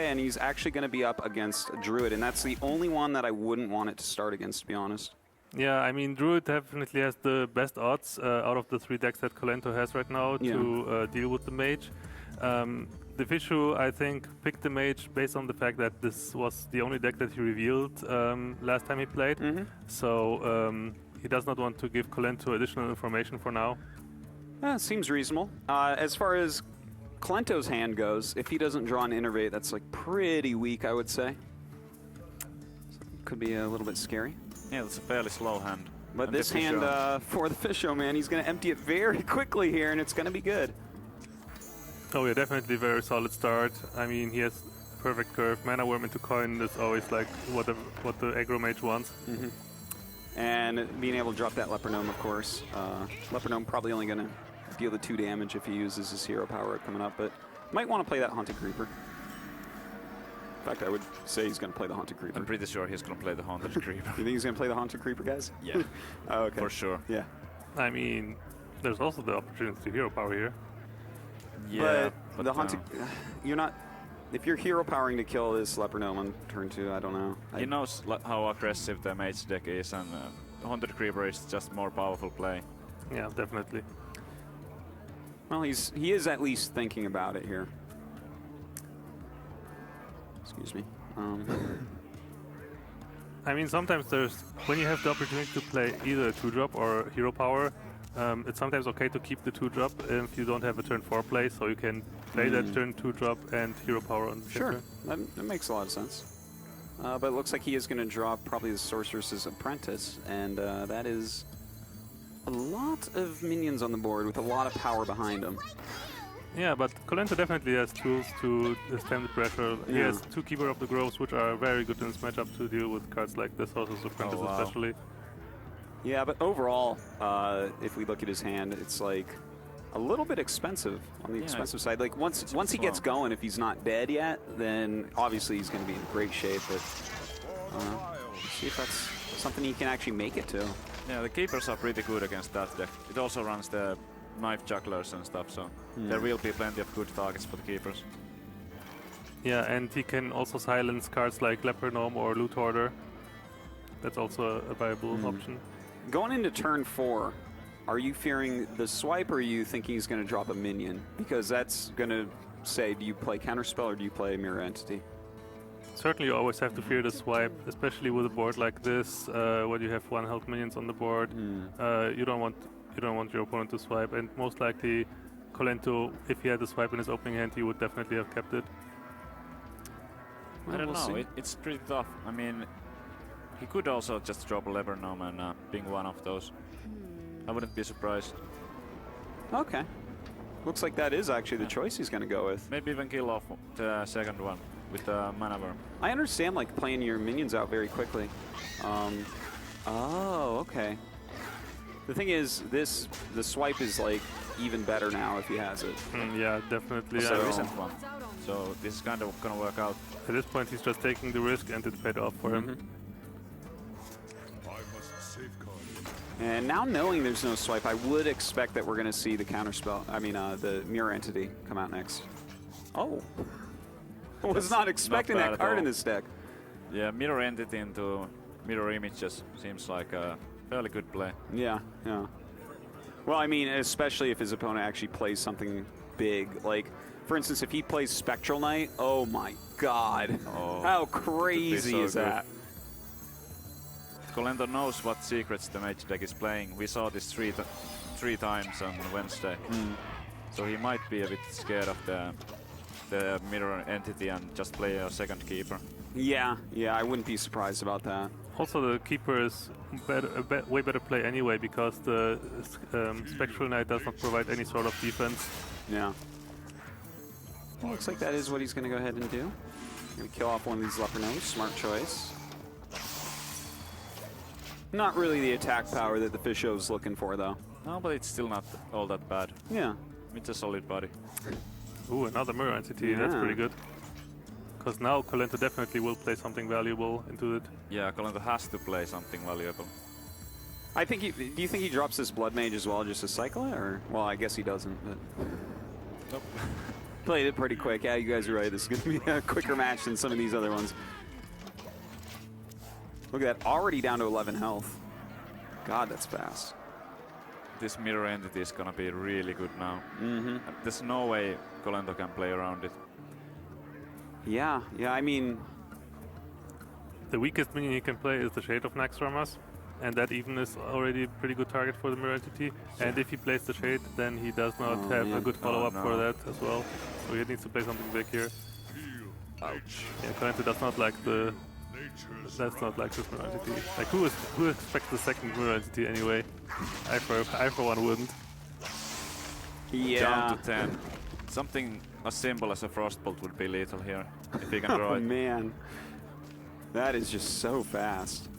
and he's actually going to be up against Druid, and that's the only one that I wouldn't want it to start against, to be honest. Yeah, I mean, Druid definitely has the best odds out of the 3 decks that Kolento has right now to deal with the Mage. TheFishou, I think, picked the Mage based on the fact that this was the only deck that he revealed last time he played. So he does not want to give Kolento additional information for now. Seems reasonable. As far as Kolento's hand goes, if he doesn't draw an Innervate, that's like pretty weak, I would say. So could be a little bit scary. Yeah, that's a fairly slow hand. But and this hand for TheFishou, man, he's going to empty it very quickly here, and it's going to be good. Oh yeah, definitely a very solid start. I mean, he has perfect curve. Mana Worm into coin is always like what the aggro mage wants. And being able to drop that Leper Gnome, of course. Leper Gnome probably only going to deal the 2 damage if he uses his hero power coming up, but might want to play that Haunted Creeper. In fact, I would say he's going to play the Haunted Creeper. I'm pretty sure he's going to play the Haunted Creeper. You think he's going to play the Haunted Creeper, guys? Yeah. Oh, okay. For sure. Yeah. I mean, there's also the opportunity to hero power here. Yeah, but the Haunted... you're not... If you're hero powering to kill this Leper Gnome on turn 2, I don't know. He knows how aggressive the Mage deck is, and Haunted Creeper is just more powerful play. Yeah, definitely. Well, he is at least thinking about it here. Excuse me. I mean, sometimes when you have the opportunity to play either a 2-drop or hero power, it's sometimes okay to keep the 2-drop if you don't have a turn 4 play, so you can play that turn 2-drop and hero power on the Sure, that makes a lot of sense. But it looks like he is going to draw probably the Sorceress's Apprentice, and that is a lot of minions on the board with a lot of power behind him. Yeah, but Kolento definitely has tools to stem the pressure. Yeah. He has 2 Keeper of the Groves, which are very good in this matchup to deal with cards like the Sorcerer's Apprentice especially. Yeah, but overall, if we look at his hand, it's like a little bit expensive on the expensive side. Like once he gets going, if he's not dead yet, then obviously he's going to be in great shape. But let's see if that's something he can actually make it to. Yeah, the Keepers are pretty good against that deck. It also runs the Knife Jugglers and stuff, so there will be plenty of good targets for the Keepers. Yeah, and he can also silence cards like Leper Gnome or Loot Hoarder. That's also a viable option. Going into turn 4, are you fearing the swipe, or are you thinking he's going to drop a minion? Because that's going to say, do you play Counterspell or do you play Mirror Entity? Certainly you always have to fear the swipe, especially with a board like this, where you have 1 health minions on the board. You don't want your opponent to swipe, and most likely Kolento, if he had the swipe in his opening hand, he would definitely have kept it. I don't know, it's pretty tough. I mean, he could also just drop a Leper Gnome and ping one of those. I wouldn't be surprised. Okay. Looks like that is actually the choice he's going to go with. Maybe even kill off the second one with the Mana Worm. I understand like playing your minions out very quickly. Oh, okay. The thing is, the swipe is like even better now if he has it. Yeah, definitely. So there isn't one. So this is kind of going to work out. At this point, he's just taking the risk, and it paid off for him. And now knowing there's no swipe, I would expect that we're going to see the Counterspell, the Mirror Entity come out next. Oh. I was not expecting that card in this deck. Yeah, Mirror Entity into Mirror Images seems like a fairly good play. Yeah, yeah. Well, I mean, especially if his opponent actually plays something big. Like, for instance, if he plays Spectral Knight, oh my god. Oh, how crazy is that? Kolento knows what secrets the Mage deck is playing. We saw this three times on Wednesday. So he might be a bit scared of the Mirror Entity and just play a second Keeper. Yeah, I wouldn't be surprised about that. Also, the Keeper is way better play anyway, because the Spectral Knight does not provide any sort of defense. Yeah. Well, looks like that is what he's going to go ahead and do. Going to kill off one of these Leper Gnomes. Smart choice. Not really the attack power that the TheFishou's looking for, though. No, but it's still not all that bad. Yeah. It's a solid body. Ooh, another Mirror Entity. That's pretty good. Because now Kolento definitely will play something valuable into it. Yeah, Kolento has to play something valuable. I think do you think he drops this Blood Mage as well, just to cycle it? Or, well, I guess he doesn't, but... Nope. Played it pretty quick. Yeah, you guys are right. This is going to be a quicker match than some of these other ones. Look at that, already down to 11 health. God, that's fast. This mirror entity is gonna be really good now. There's no way Kolento can play around it. Yeah, I mean... The weakest minion he can play is the Shade of Naxxramas, and that even is already a pretty good target for the mirror entity. And if he plays the Shade, then he does not have a good follow-up for that as well. So he needs to play something big here. Ouch. Yeah, Kolento does not like the... That's not like this mirror entity. Like, who expects the second mirror entity anyway? I for one wouldn't. Yeah. Down to 10. Something as simple as a Frostbolt would be lethal here, if he can draw Oh it. man. That is just so fast.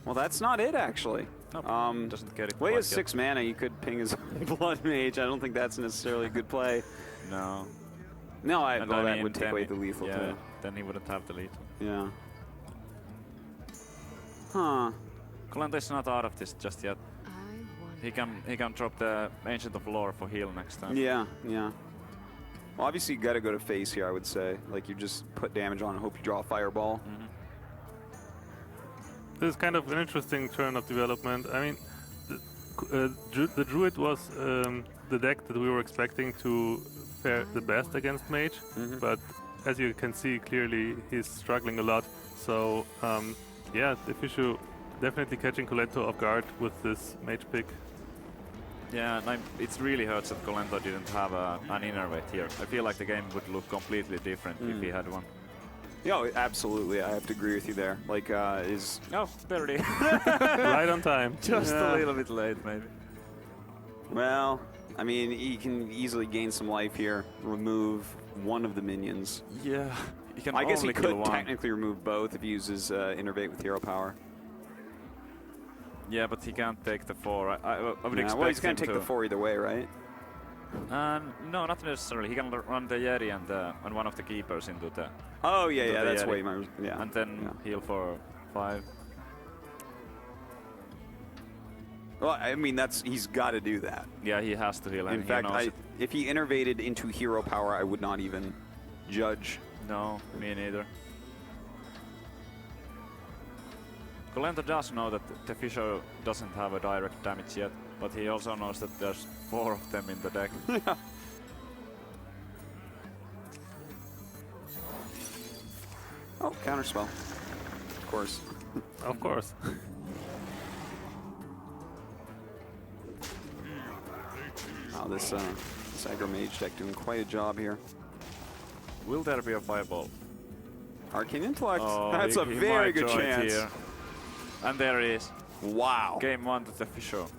Well, that's not it, actually. Nope, doesn't get it Well, he quite has yet. 6 mana. You could ping his Blood Mage. I don't think that's necessarily a good play. No. No, And well, I that mean, would take then away the lethal, yeah, too. then he wouldn't have the lethal. Yeah. Huh. Kolento is not out of this just yet. He can drop the Ancient of Lore for heal next time. Yeah. Well, obviously, you got to go to face here, I would say. Like, you just put damage on and hope you draw a Fireball. This is kind of an interesting turn of development. I mean, the Druid was the deck that we were expecting to fare the best against Mage, but as you can see clearly, he's struggling a lot. So, yeah, TheFishou definitely catching Kolento off guard with this Mage pick. Yeah, and it really hurts that Kolento didn't have an Innervate here. I feel like the game would look completely different if he had one. Yeah, absolutely. I have to agree with you there. Like, is... Oh, barely. Right on time. Just a little bit late, maybe. Well, I mean, he can easily gain some life here, remove one of the minions. Yeah. He can I guess he only kill could one. technically remove both if he uses Innervate with hero power. Yeah, but he can't take the 4. I would expect well, he's going him to take the 4 either way, right? No, not necessarily. He can run the Yeti and one of the keepers into the... Oh, yeah, the that's Yeti. way more... Yeah. And then heal for 5. Well, I mean, he's got to do that. Yeah, he has to heal. In and he fact, knows it. if he innervated into hero power, I would not even judge. No, me neither. Kolento does know that TheFishou doesn't have a direct damage yet, but he also knows that there's 4 of them in the deck. Oh, counterspell. Of course. Of course. Wow, this aggro mage deck doing quite a job here. Will there be a fireball? Arcane Intellect. Oh, That's he a very might good draw it chance. here. And there he is. Wow. Game 1 to TheFishou.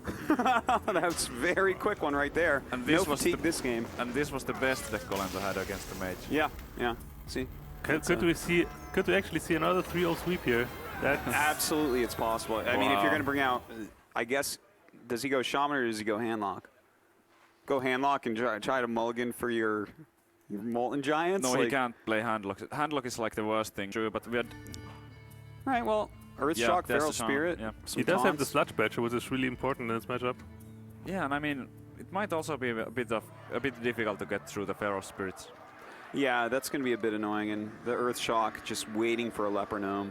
That's a very quick one right there. And this no was fatigue this game. And this was the best that Kolento had against the mage. Yeah. See? Could we actually see another 3-0 sweep here? That's Absolutely, it's possible. I mean, if you're going to bring out, I guess, does he go Shaman or does he go Handlock? Go Handlock and try to mulligan for your Molten Giants? No, he can't play Handlock. Handlock is like the worst thing, true, but we had... All right, well, Earth Yeah, Shock, there's Feral the charm, Spirit. yeah. Some He does have the taunts. Sludge Badger, which is really important in this matchup. Yeah, and I mean, it might also be a bit difficult to get through the Feral Spirits. Yeah, that's going to be a bit annoying. And the Earth Shock just waiting for a Leper Gnome.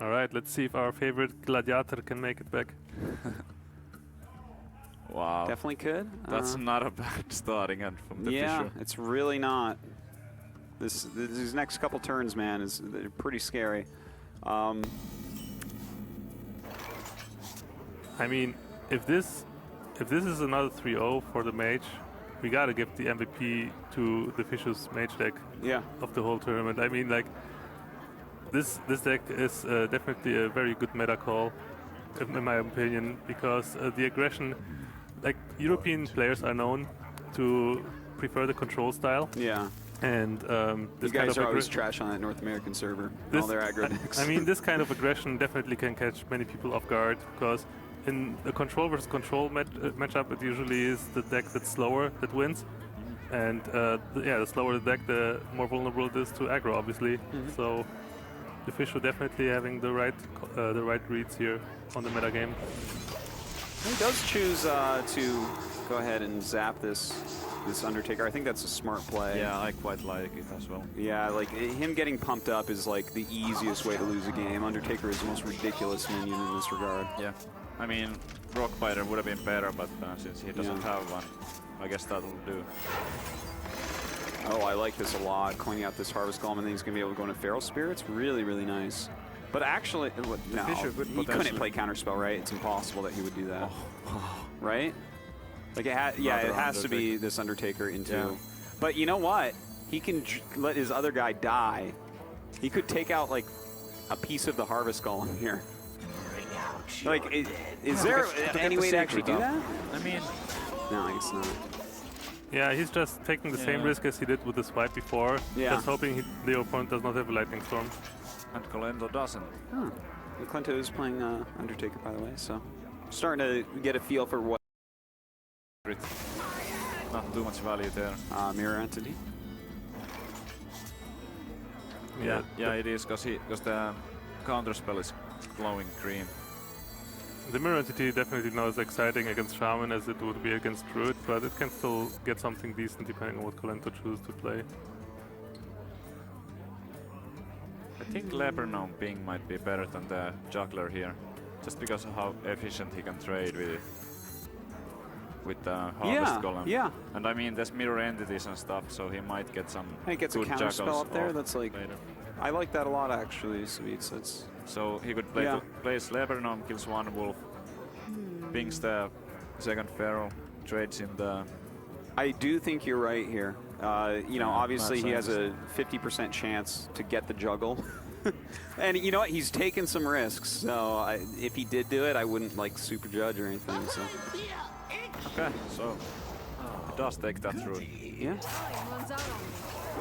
All right, let's see if our favorite Gladiator can make it back. Wow. Definitely could. That's not a bad starting hand from the Yeah, TheFishou. it's really not. These next couple turns, man, they're pretty scary. I mean, if this is another 3-0 for the mage, we gotta give the MVP to TheFishou's mage deck Yeah. of the whole tournament. I mean, like, this deck is definitely a very good meta call, in my opinion, because the aggression, like, European players are known to prefer the control style. Yeah. And You this guys kind of are always trash on that North American server. This- All their aggro decks. I mean, this kind of aggression definitely can catch many people off guard, because in the control versus control matchup, it usually is the deck that's slower that wins. And the slower the deck, the more vulnerable it is to aggro, obviously. So TheFishou definitely having the right reads here on the meta game. He does choose to go ahead and zap this this Undertaker. I think that's a smart play. Yeah, I quite like it as well. Yeah, like him getting pumped up is like the easiest way to lose a game. Undertaker is the most ridiculous minion in this regard. Yeah, I mean, Rockbiter would have been better, but since he doesn't have one, I guess that'll do. Oh, I like this a lot. Coining out this Harvest Golem, and then he's going to be able to go into Feral Spirits. Really, really nice. But actually, no, he couldn't play Counterspell, right? It's impossible that he would do that. Right? Like, it has to be this Undertaker into... Yeah. But you know what? He can let his other guy die. He could take out, like, a piece of the Harvest Golem here. Like, is there any way to actually do that? I mean... No, I guess not. Yeah, he's just taking the same risk as he did with the swipe before. Just hoping the opponent does not have a Lightning Storm. And Kolento doesn't. Huh. And Kolento is playing Undertaker, by the way, so starting to get a feel for what. Not too much value there. Mirror Entity. Yeah, it is, because the counterspell is glowing green. The Mirror Entity definitely not as exciting against Shaman as it would be against Druid, but it can still get something decent depending on what Kolento chooses to play. I think Leper Gnome Ping might be better than the Juggler here, just because of how efficient he can trade with the Harvest Golem. Yeah. And I mean, there's mirror entities and stuff, so he might get some he gets good a counter spell up there. That's like, later. I like that a lot actually, Sweets. That's so he could play plays Leper Gnome, kills one wolf, pings the second Feral, trades in the... I do think you're right here. You know, obviously he has a 50% chance to get the juggle. And you know what? He's taken some risks. So if he did do it, I wouldn't like super judge or anything. So. Okay, so he does take that route. Yeah.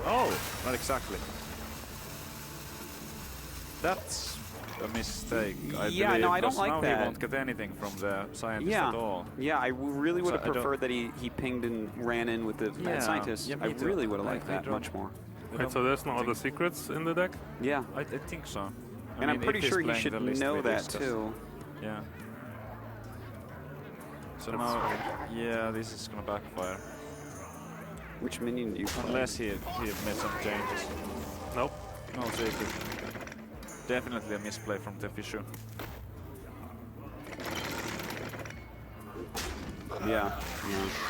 Oh, not exactly. That's a mistake. I believe, no, I don't like now that. He won't get anything from the scientist at all. Yeah, I really would have preferred that he pinged and ran in with the mad scientist. I really would have liked that much more. Wait, so there's no other secrets in the deck? Yeah. I think so. And I'm pretty sure he should know that too. Yeah. So now, this is gonna backfire. Which minion do you play? Unless he made some changes. Nope. No secret. Definitely a misplay from TheFishou. Yeah.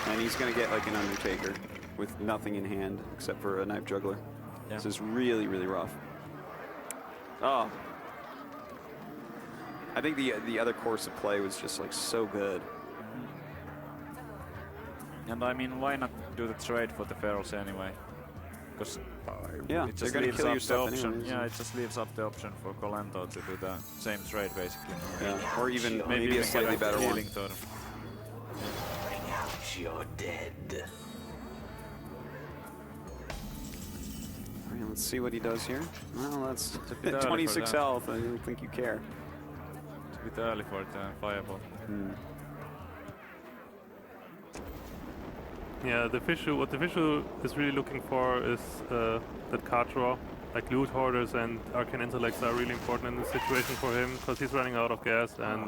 And he's gonna get like an Undertaker with nothing in hand except for a Knife Juggler. Yeah. This is really, really rough. Oh. I think the other course of play was just like so good. And I mean, why not do the trade for the Ferals anyway? Because it just they're leaves kill up your the stuff option. anyways. Yeah, it just leaves up the option for Kolento to do the same trade basically. Yeah. Or even maybe a slightly better one. Bring out your dead. Alright, let's see what he does here. Well, that's bit 26 health. I don't think you care. It's a bit early for the fireball. Yeah, what the TheFishou is really looking for is that card draw. Like Loot Hoarders and Arcane Intellects are really important in this situation for him because he's running out of gas and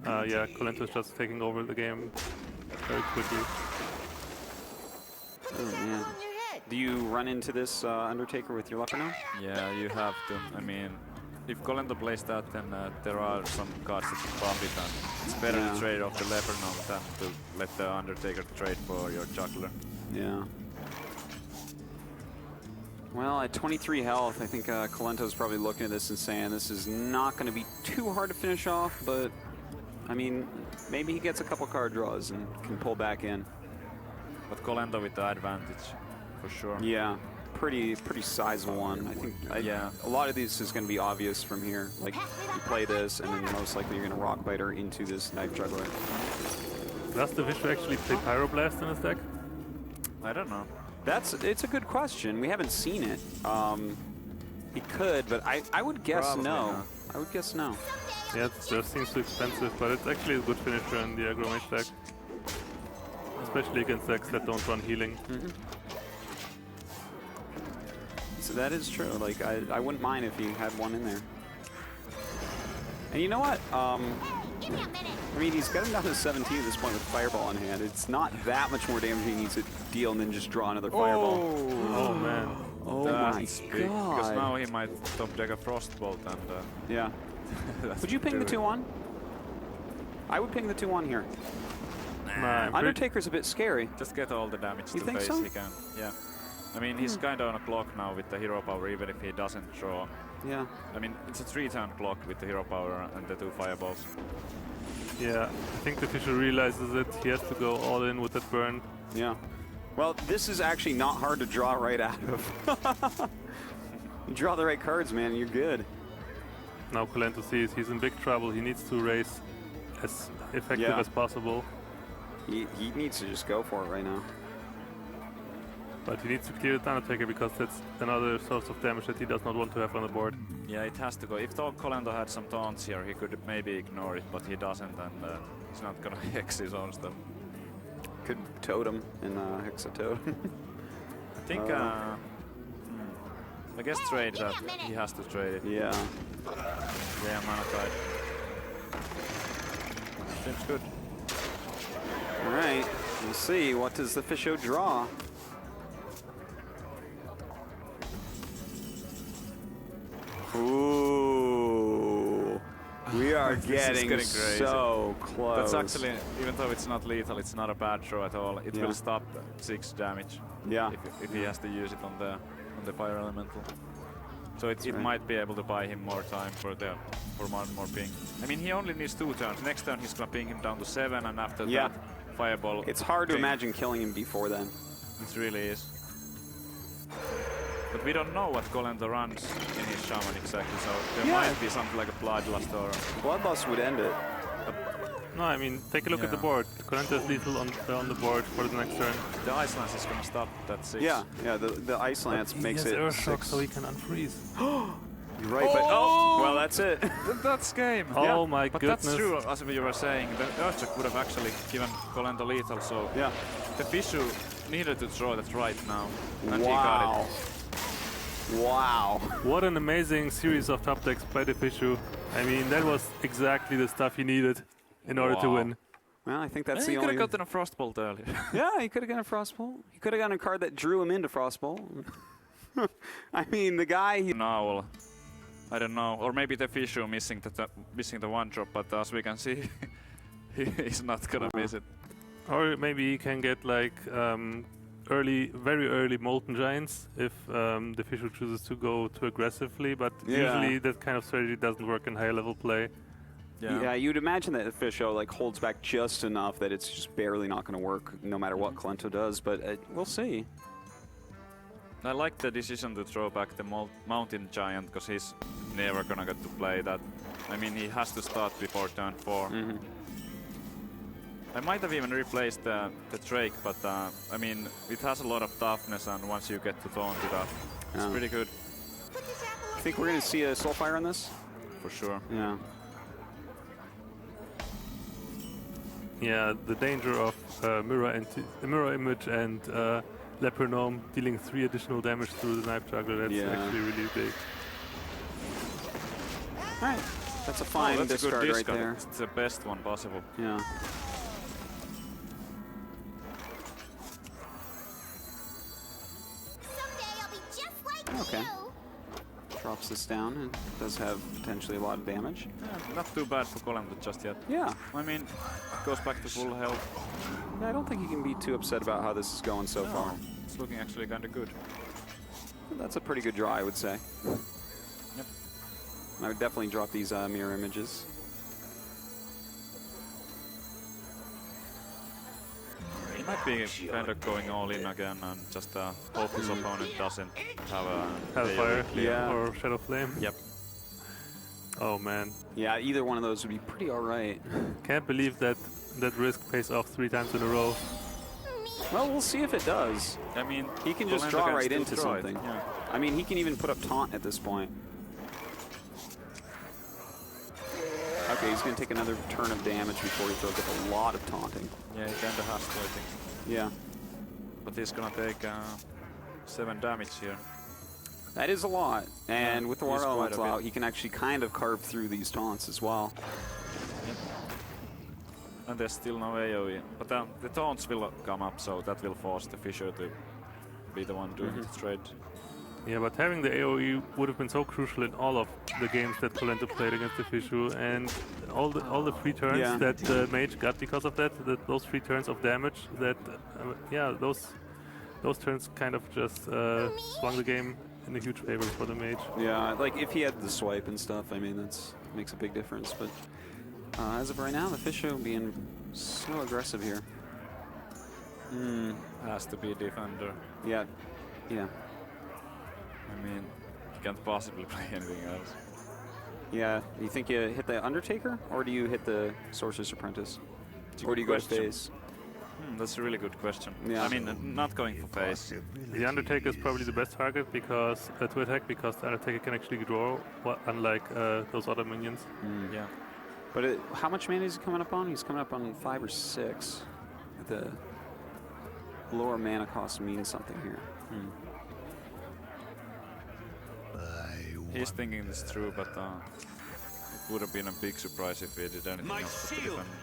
Kolento is just taking over the game very quickly. Oh man. Do you run into this Undertaker with your Leper Gnome? Yeah, you have to. I mean, if Kolento plays that, then there are some cards that can bump it, and it's better to trade off the Leper Gnome than to let the Undertaker trade for your Juggler. Yeah. Well, at 23 health, I think Kolento's probably looking at this and saying this is not going to be too hard to finish off, but I mean, maybe he gets a couple card draws and can pull back in. But Kolento with the advantage, for sure. Yeah, pretty sizable one. I think a lot of these is going to be obvious from here. Like, you play this, and then most likely you're going to Rockbiter into this Knife Juggler. Does the TheFishou actually play Pyroblast in his deck? I don't know. It's a good question. We haven't seen it. He could, but I would guess Probably no. not. I would guess no. Yeah, it just seems too expensive, but it's actually a good finisher in the aggro mage deck. Especially against decks that don't run healing. So that is true. Like, I wouldn't mind if he had one in there. And you know what? I mean, he's got him down to 17 at this point with Fireball in hand. It's not that much more damage he needs to deal and then just draw another Fireball. Oh man. Oh my That's big, god. because now he might top deck a Frostbolt and... Yeah. Would you ping the 2-1? I would ping the 2-1 here. Nah, Undertaker's a bit scary. Just get all the damage You to think face so? he can. Yeah. I mean, he's kind of on a clock now with the hero power, even if he doesn't draw. Yeah. I mean, it's a 3-turn clock with the hero power and the 2 fireballs. Yeah, I think TheFishou realizes it. He has to go all in with that burn. Yeah. Well, this is actually not hard to draw right out of. You draw the right cards, man, and you're good. Now Kolento sees he's in big trouble. He needs to race as effective as possible. He needs to just go for it right now. But he needs to clear the Undertaker because that's another source of damage that he does not want to have on the board. Yeah, it has to go. If Kolento had some taunts here, he could maybe ignore it, but he doesn't, and he's not gonna hex his own stuff. Could totem and hex a totem. I think, I guess trade that. He has to trade it. Yeah. Yeah, mana tide. Seems good. All right. We'll see. What does the TheFishou draw? Ooh. We are getting so close. That's actually, even though it's not lethal, it's not a bad draw at all. It will stop 6 damage. Yeah. If he has to use it on the fire elemental. So it might be able to buy him more time for more ping. I mean, he only needs 2 turns. Next turn he's gonna ping him down to 7, and after that, fireball. It's hard to ping. imagine killing him before then. It really is. But we don't know what Kolento runs in his shaman exactly, so there might be something like a bloodlust or... Bloodlust would end it. No, I mean, take a look at the board. Kolento is lethal on the board for the next turn. The Ice Lance is gonna stop that 6. Yeah, the Ice Lance makes it Earth Shock 6. so he can unfreeze. You're right, but well, that's it. That's game. Oh my but goodness. That's true, as you were saying. The Earthshock would have actually given Kolento lethal, so the TheFishou needed to throw that right now, and he got it. Wow. What an amazing series of top decks by TheFishou. I mean, that was exactly the stuff he needed in order to win. Well, I think that's the He only... could have gotten a Frostbolt earlier. Yeah, he could have gotten a Frostbolt. He could have gotten a card that drew him into Frostbolt. I mean, the guy... Now, I don't know, or maybe TheFishou missing the 1-drop, but as we can see, he's not gonna miss it. Or maybe he can get like very early Molten Giants if TheFishou chooses to go too aggressively, but usually that kind of strategy doesn't work in higher level play. Yeah, you'd imagine that TheFishou like holds back just enough that it's just barely not going to work no matter what Kolento does, but we'll see. I like the decision to throw back the Mountain Giant, because he's never gonna get to play that. I mean, he has to start before turn 4. I might have even replaced the Drake, but I mean, it has a lot of toughness, and once you get to taunt it up, it's pretty good. You think we're going to see a Soulfire on this? For sure. Yeah. Yeah, the danger of mirror image and Lepronome dealing 3 additional damage through the Knife Juggler, that's actually really big. Alright, that's a fine that's discard, a good discard right there. It's the best one possible. Yeah. Okay. Drops this down and does have potentially a lot of damage. Yeah, not too bad for Kolento just yet. Yeah. I mean, goes back to full health. Yeah, I don't think you can be too upset about how this is going so far. It's looking actually kind of good. That's a pretty good draw, I would say. Yep. I would definitely drop these mirror images. He might be kind of going all in again and just hope his opponent doesn't have a Hellfire Yeah. or Shadow Flame. Yep. Oh man. Yeah, either one of those would be pretty alright. Can't believe that risk pays off 3 times in a row. Well, we'll see if it does. I mean, He can just Kolento draw can right still into draw it, something. yeah. I mean, he can even put up taunt at this point. Okay, he's going to take another turn of damage before he throws up a lot of taunting. Yeah, he kind of has to, I think. Yeah. But he's gonna take 7 damage here. That is a lot. And with the he's Water quite a Elemental bit. out, he can actually kind of carve through these taunts as well. Yep. And there's still no AoE. But the taunts will come up, so that will force the TheFishou to be the one doing the trade. Yeah, but having the AoE would have been so crucial in all of the games that Kolento played against the TheFishou, and all the free turns that the mage got because of that, those free turns of damage, that those turns kind of just swung the game in a huge favor for the mage. Yeah, like if he had the swipe and stuff, I mean, that makes a big difference. But as of right now, the TheFishou being so aggressive here. Has to be defender. Yeah. I mean, you can't possibly play anything else. Yeah, you think you hit the Undertaker, or do you hit the Sorcerer's Apprentice? Or do you go to phase? That's a really good question. Yeah. I mean, not going for phase. The Undertaker is probably the best target because to attack, because the Undertaker can actually draw, unlike those other minions. Yeah. But how much mana is he coming up on? He's coming up on 5 or 6. The lower mana cost means something here. He's thinking this through, but it would have been a big surprise if he did anything else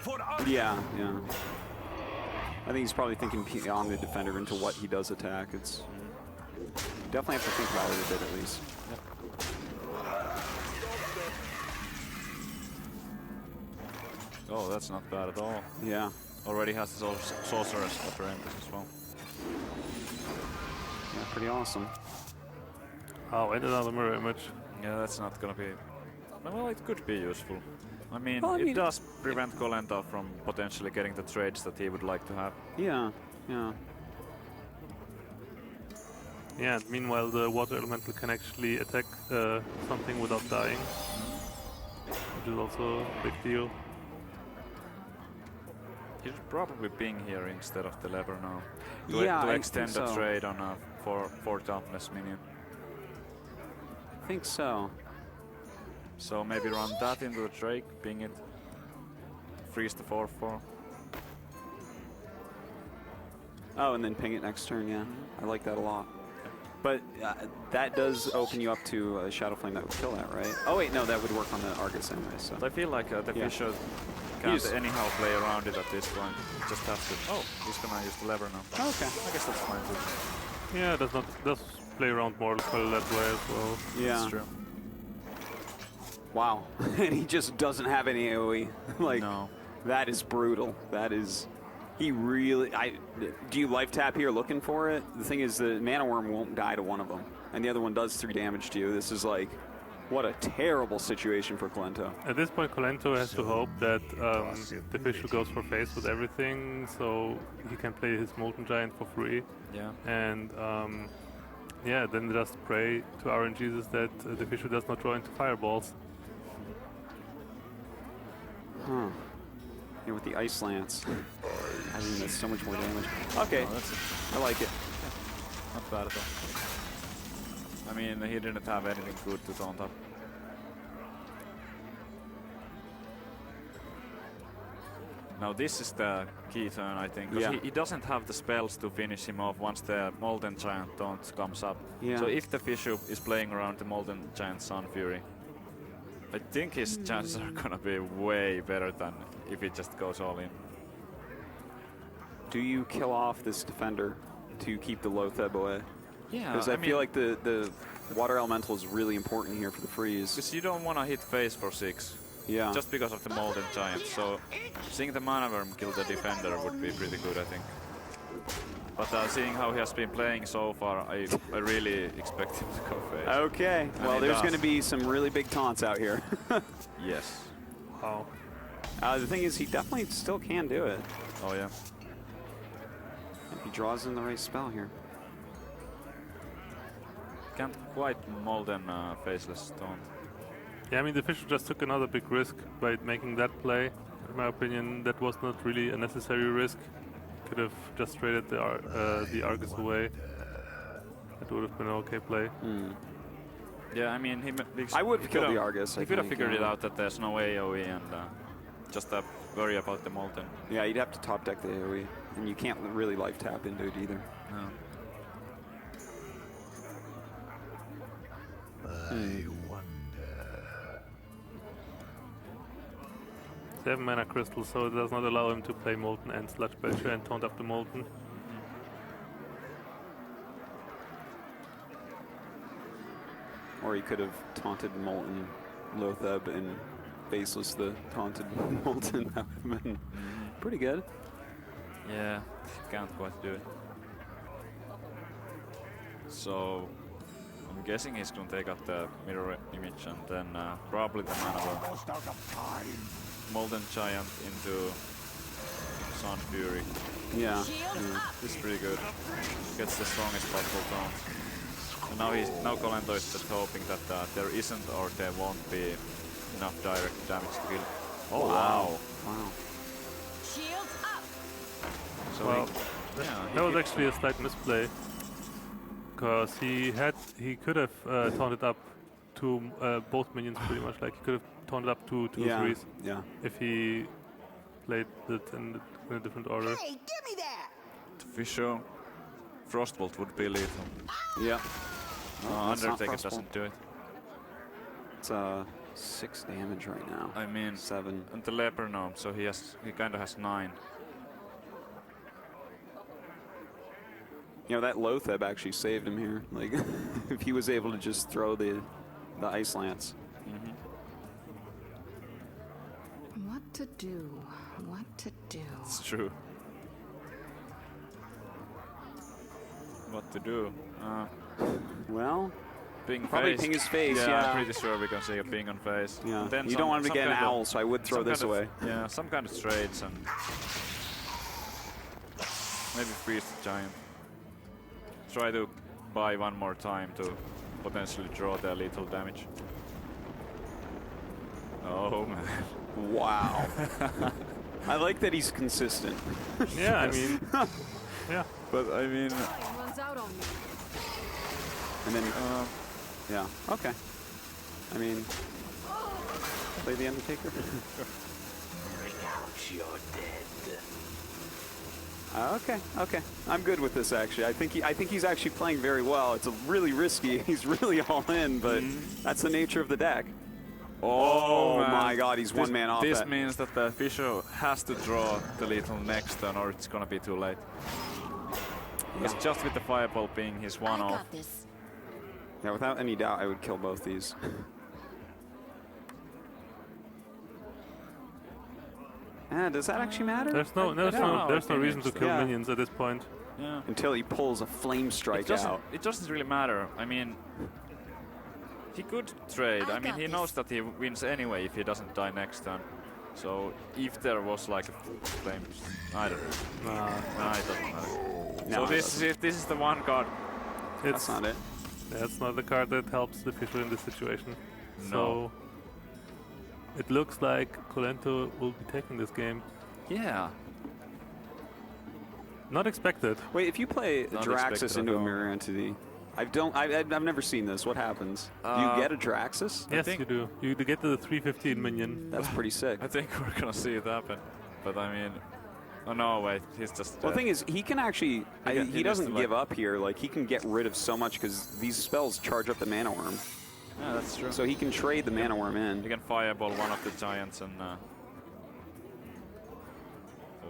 but defend. Yeah. I think he's probably thinking beyond the defender into what he does attack. It's definitely have to think about it a bit at least. Oh, that's not bad at all. Yeah. Already has the Sorcerer's Apprentice as well. Yeah, pretty awesome. Oh, and another mirror image. Yeah, that's not gonna be... Well, it could be useful. I mean, Well, it does prevent Kolento from potentially getting the trades that he would like to have. Yeah. Yeah, and meanwhile the water elemental can actually attack something without dying, which is also a big deal. He should probably ping here instead of the lever now. Yeah, to I extend think the so. trade on a 4 toughness minion. I think so. So maybe run that into the Drake, ping it, freeze the 4/4. Oh, and then ping it next turn, yeah. I like that a lot. But that does open you up to a Shadow Flame that would kill that, right? Oh wait, no, that would work on the Argus anyway, so. But I feel like the TheFishou can't anyhow play around it at this point. Just have to... Oh, he's gonna use the lever now. Oh, okay. I guess that's fine too. Yeah, does play around more well that way as well. Yeah. That's true. Wow. And he just doesn't have any AoE. Like, No. that is brutal. That is... He really... do you life tap here looking for it? The thing is, the Mana Worm won't die to one of them. And the other one does 3 damage to you. This is like... What a terrible situation for Kolento. At this point, Kolento has to hope that the TheFishou goes for face with everything, so he can play his Molten Giant for free. Yeah. And yeah, then just pray to RNGesus that the TheFishou does not draw into fireballs. Huh. Yeah, with the Ice Lance. I mean, that's so much more damage. Okay, I like it. Not bad at all. I mean, he didn't have anything good to taunt up. Now this is the key turn, I think, because he doesn't have the spells to finish him off once the Molten Giant taunt comes up. Yeah. So if the TheFishou is playing around the Molten Giant Sun Fury, I think his chances are gonna be way better than if he just goes all in. Do you kill off this defender to keep the Loatheb away? Yeah, Because I feel like the Water Elemental is really important here for the freeze. because you don't want to hit face for 6. Yeah. Just because of the Molten Giant, so seeing the Mana Worm kill the defender would be pretty good, I think. But seeing how he has been playing so far, I really expect him to go face. Okay. And Well, he there's does. going to be some really big taunts out here. Yes. Wow. The thing is, he definitely still can do it. Oh yeah. If he draws in the right spell here. Can't quite Molten Faceless Taunt. Yeah, I mean, the TheFishou just took another big risk by making that play. In my opinion, that was not really a necessary risk. Could have just traded the Argus away. That would have been an okay play. Yeah, I mean, I would have killed the Argus. He could have figured it out that there's no AoE and just worry about the Molten. Yeah, you'd have to top deck the AoE. And you can't really life tap into it either. No. They have mana crystal, so it does not allow him to play Molten and Sludge Belcher and taunt up the Molten. Or he could have taunted Molten Lotheb and faceless the taunted Molten. That would have been pretty good. Yeah, can't quite do it. So I'm guessing he's gonna take out the mirror image and then probably the mana will Molten Giant into Sun Fury. Yeah. This is pretty good. Gets the strongest possible taunt. And now Kolento is just hoping that there isn't or there won't be enough direct damage to kill. Oh wow! Wow. Shields up. So Well, yeah, that was actually a slight misplay, because he could have taunted up to both minions pretty much. Like he could have taunted up to 2 Yeah. 3s Yeah. if he played it in a different order. Hey, give me that. TheFishou, Frostbolt would be lethal. Yeah. That's not Undertaker Frostbolt. doesn't do it. It's 6 damage right now. I mean, 7. and the Leper Gnome, so he kind of has 9. You know, that Lotheb actually saved him here. Like, if he was able to just throw the Ice Lance. What to do? What to do? It's true. What to do? Well, Ping probably face. ping his face, Yeah, yeah. I'm pretty sure we can see a ping on face. yeah. And then You some- don't want him to some get an kind of- owl, so I would throw some this kind of- away. Yeah, some kind of trades and maybe freeze the giant. Try to buy one more time to potentially draw the lethal damage. Oh man. Wow. I like that he's consistent. Yeah, I mean, yeah. But I mean, Runs out on me. And then, yeah, okay. I mean, play the Undertaker. Out, you're dead. Okay, okay. I'm good with this actually. I think he's actually playing very well. It's a really risky. He's really all in, but that's the nature of the deck. Oh man. my God, he's This- one man off This that. means that the TheFishou has to draw the lethal next turn or it's gonna be too late. Because just with the fireball being his one I off. got this. Yeah, without any doubt, I would kill both these. Does that actually matter? There's no know, there's no I reason to think kill yeah. minions at this point. Yeah. Until he pulls a flame strike out. It doesn't really matter. I mean, he could trade. I I mean, got he this. knows that he wins anyway if he doesn't die next turn. So if there was like a flame, I don't know. Nah, it doesn't matter. No, So it this is the one card. That's not it. That's not the card that helps the TheFishou in this situation. No. So it looks like Kolento will be taking this game. Yeah. Not expected. Wait, if you play Not Draxus expected into at a all. mirror entity, I've never seen this. What happens? Do you get a Draxus? Yes, think- you do. You get to the 315 minion. That's pretty sick. I think we're gonna see it happen. But I mean, oh no, wait, he's just. Well, the thing is, he can actually, He he needs doesn't to, give like- up here. Like, he can get rid of so much because these spells charge up the mana worm. Yeah, that's true. So he can trade the mana worm You in. can fireball one of the giants and.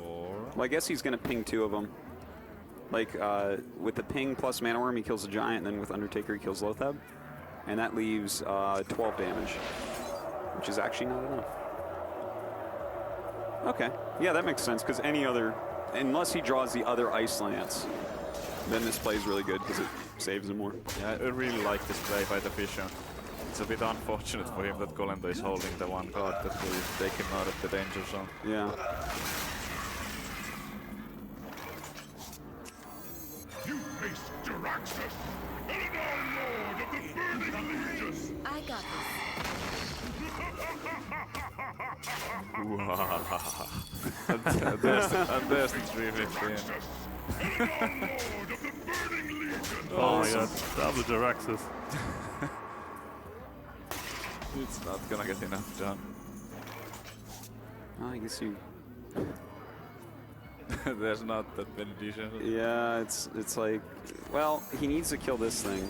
Or. Well, I guess he's going to ping 2 of them. Like, with the ping plus mana worm, he kills a giant, and then with Undertaker, he kills Lotheb. And that leaves 12 damage, which is actually not enough. Okay. Yeah, that makes sense, because any other, unless he draws the other Ice Lance, then this play is really good because it saves him more. Yeah, I really like this play by the TheFishou. It's a bit unfortunate for him that Kolento is holding the one card that will take him out of the danger zone. Yeah. You face Draxus, Eldar Lord of the Burning Legion! I got this. And there's the 315. Eldar Lord of the Burning Legion! Oh my god, double Jaraxxus. It's not gonna get enough done. Well, I guess you. There's not that many decisions. Yeah, it's like, well, he needs to kill this thing.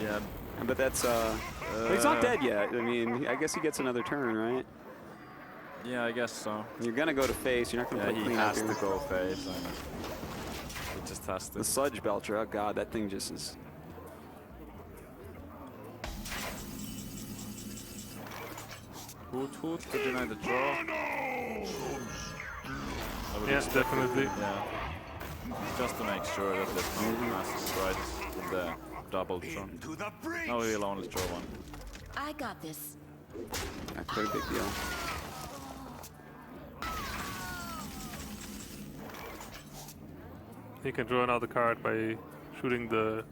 Yeah. But that's, he's not dead yet. I mean, I guess he gets another turn, right? Yeah, I guess so. You're gonna go to face. You're not gonna Yeah, play he clean has up to here. go face. I know. He just has to. The Sludge Belcher, oh god, that thing just is... Hoot hoot to deny the draw. Yeah, definitely. Yeah. Just to make sure that there's no massive strides in the double draw. No, he'll only draw one. I got this. Yeah, quite a big deal. He can draw another card by shooting the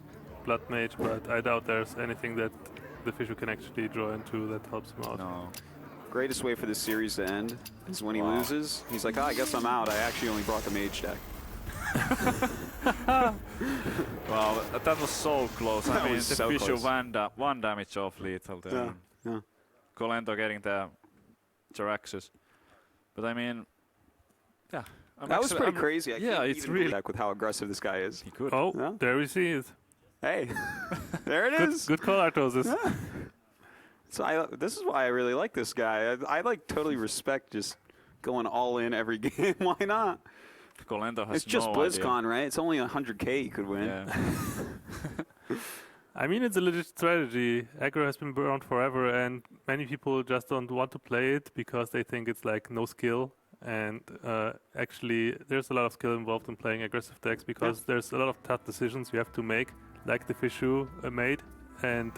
Blood Mage, but I doubt there's anything that the TheFishou can actually draw into that helps him out. No. Greatest way for this series to end is when he loses. He's like, I guess I'm out. I actually only brought the mage deck. Wow, that was so close. That I mean, was the so TheFishou close. one damage off lethal there. Yeah. Kolento getting the Jaraxxus. But I mean, yeah. That was pretty crazy. I yeah, can't it's even really. believe that with how aggressive this guy is. He could. Oh, Yeah. there we see it. Hey, there it Good, is. good call, Artosis. So this is why I really like this guy. I like totally respect just going all in every game. Why not? Kolento has It's just no BlizzCon, right? It's only 100K you could win. idea. Yeah. I mean, it's a legit strategy. Aggro has been around forever, and many people just don't want to play it because they think it's like no skill. And actually, there's a lot of skill involved in playing aggressive decks because there's a lot of tough decisions you have to make, like the TheFishou made. And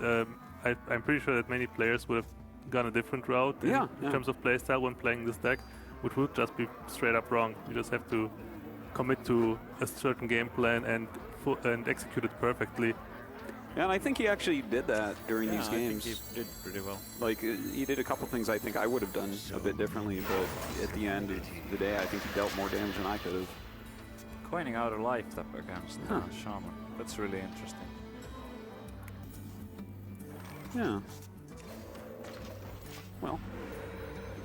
I'm pretty sure that many players would have gone a different route in terms of playstyle when playing this deck, which would just be straight up wrong. You just have to commit to a certain game plan and execute it perfectly. Yeah, and I think he actually did that during these games. I think he did pretty well. Like, he did a couple things I think I would have done a bit differently, but at the end of the day, I think he dealt more damage than I could have. Coining out a life tap against Shaman. That's really interesting. Yeah. Well,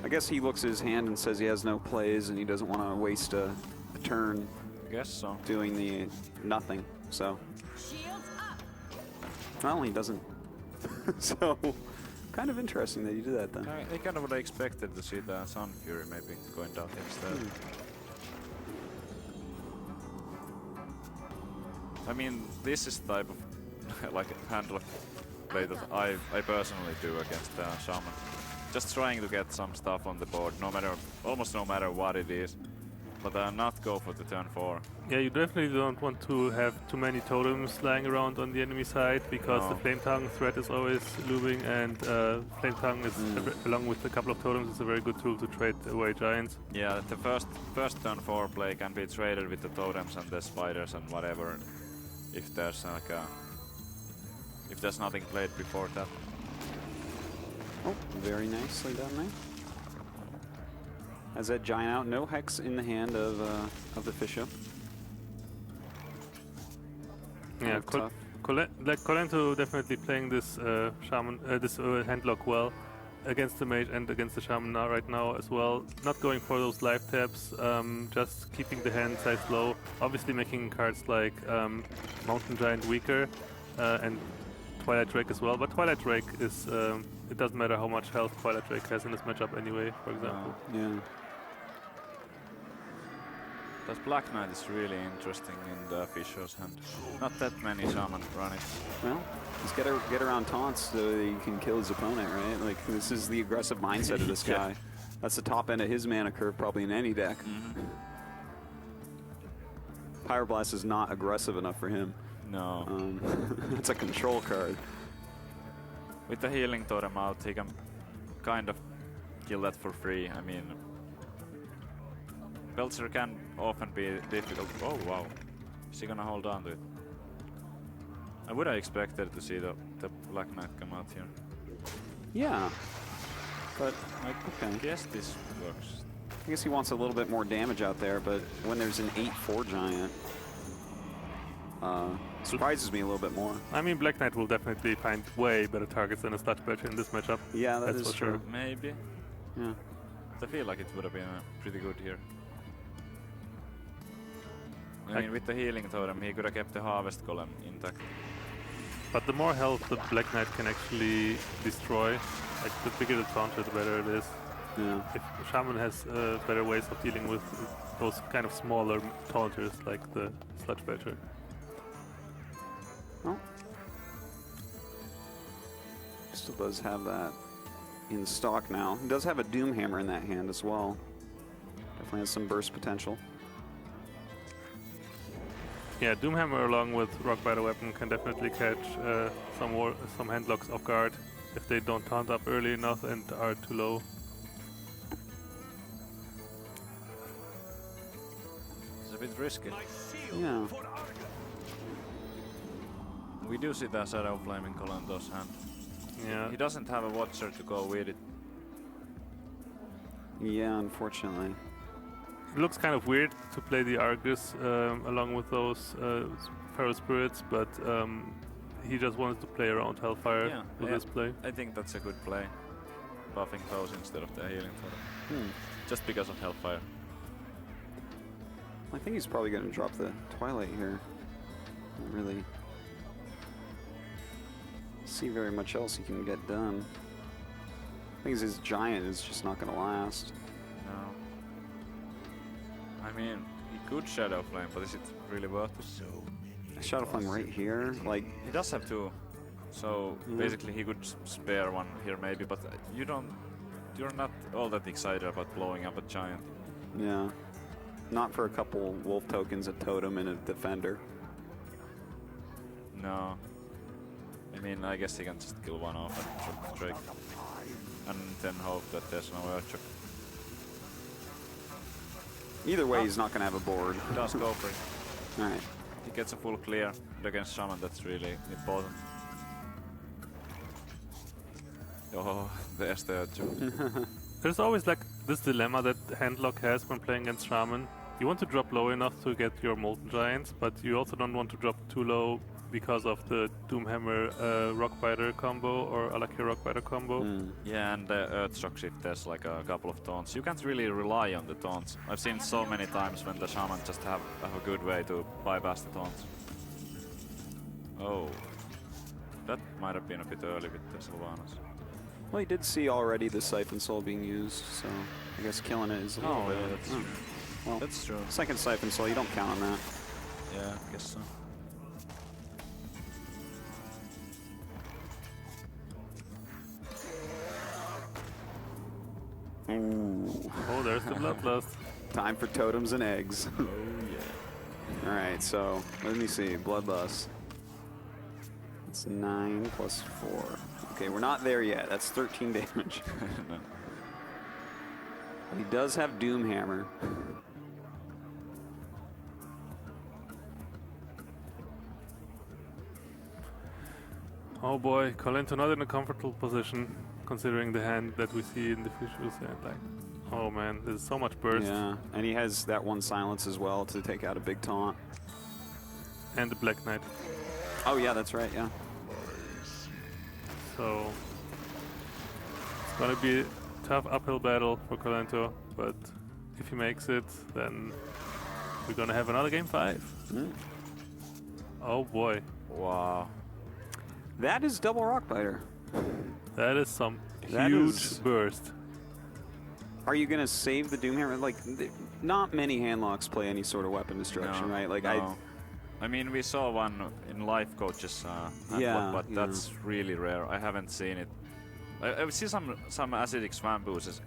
I guess he looks at his hand and says he has no plays and he doesn't want to waste a turn I guess so. doing the nothing. So, Shields up. well, he doesn't. So, kind of interesting that you did that then. I kind of would have expected to see the Sun Fury maybe going down instead. I mean, this is the type of like handle play that I personally do against Shaman. Just trying to get some stuff on the board, almost no matter what it is, but not go for the turn 4. Yeah, you definitely don't want to have too many totems lying around on the enemy side because the Flame Tongue threat is always looming, and Flame Tongue is, along with a couple of totems, is a very good tool to trade away giants. Yeah, the first turn 4 play can be traded with the totems and the spiders and whatever, if there's like if there's nothing played before that. Oh, very nicely done there. Has that giant out, no hex in the hand of the TheFishou. Yeah, Kolento definitely playing this shaman, this handlock well against the mage and against the shaman now, right now as well. Not going for those life taps, just keeping the hand size low. Obviously making cards like Mountain Giant weaker and Twilight Drake as well. But Twilight Drake is it doesn't matter how much health Twilight Drake has in this matchup anyway. For example. Yeah. That Black Knight is really interesting in the TheFishou's hand. Not that many shaman run it. Well, just get around taunts so that he can kill his opponent, right? Like, this is the aggressive mindset of this guy. That's the top end of his mana curve probably in any deck. Pyroblast is not aggressive enough for him. No. It's a control card. With the healing totem out, he can kind of kill that for free. I mean, Belcher can often be difficult. Oh wow, is he gonna hold on to it? I would have expected to see the Black Knight come out here. Yeah, but like, I okay. guess this works. I guess he wants a little bit more damage out there, but when there's an 8/4 giant, surprises me a little bit more. I mean, Black Knight will definitely find way better targets than a Sludge Belcher in this matchup. Yeah, That's is for sure. true. Maybe. Yeah. I feel like it would have been pretty good here. I mean, with the healing totem, he could have kept the harvest column intact. But the more health the Black Knight can actually destroy, like the bigger the taunter, the better it is. Yeah. If Shaman has better ways of dealing with those kind of smaller taunters like the Sludge Belcher. Well, still does have that in stock now. He does have a Doom Hammer in that hand as well. Definitely has some burst potential. Yeah, Doomhammer along with Rockbiter Weapon can definitely catch some handlocks off guard if they don't taunt up early enough and are too low. It's a bit risky. Yeah. We do see the Shadow Flame in Kolento's hand. Yeah. He doesn't have a Watcher to go with it. Yeah, unfortunately. It looks kind of weird to play the Argus along with those Feral Spirits, but he just wanted to play around Hellfire with this play. I think that's a good play. Buffing those instead of the healing for them. Just because of Hellfire. I think he's probably going to drop the Twilight here. Not really see very much else he can get done. I think his Giant is just not going to last. No. I mean, he could Shadow Flame, but is it really worth it? Shadow Flame right here, like He does have two, so basically he could spare one here maybe, but you're not all that excited about blowing up a Giant. yeah, not for a couple Wolf tokens, a Totem, and a Defender. No. I mean, I guess he can just kill one off and drop the Drake. And then hope that there's no Urcha. Either way, he's not going to have a board. He does go for it. All right. He gets a full clear against Shaman, that's really important. Oh, there's the Urcha. There's always like this dilemma that Handlock has when playing against Shaman. You want to drop low enough to get your Molten Giants, but you also don't want to drop too low because of the Doomhammer Rockbiter combo or Alaki Rockbiter combo. Yeah, and the Earthshocks if there's like a couple of taunts. You can't really rely on the taunts. I've seen so many times when the Shaman just have a good way to bypass the taunts. Oh. That might have been a bit early with the Sylvanas. Well, he did see already the Siphon Soul being used, so I guess killing it is a little bit. Yeah, that's true. Well, That's true. second Siphon Soul, you don't count on that. Yeah, I guess so. Ooh. Oh, there's the Bloodlust. Time for Totems and Eggs. Oh yeah. All right, so let me see. Bloodlust. It's 9 plus 4. Okay, we're not there yet. That's 13 damage. No. He does have Doomhammer. Oh boy, Kolento not in a comfortable position, considering the hand that we see in the TheFishou's hand. Like, oh man, there's so much burst. Yeah, and he has that one silence as well to take out a big taunt. And the Black Knight. Oh yeah, that's right, yeah. So it's gonna be a tough uphill battle for Kolento, but if he makes it, then we're gonna have another game 5. Oh boy. Wow. That is double Rockbiter. That is some That huge is- burst. Are you gonna save the Doomhammer? Like, not many handlocks play any sort of weapon destruction, right? Like, no. I mean, we saw one in life coaches, Yeah, but yeah. that's really rare. I haven't seen it. I've seen some acidic swamp boosters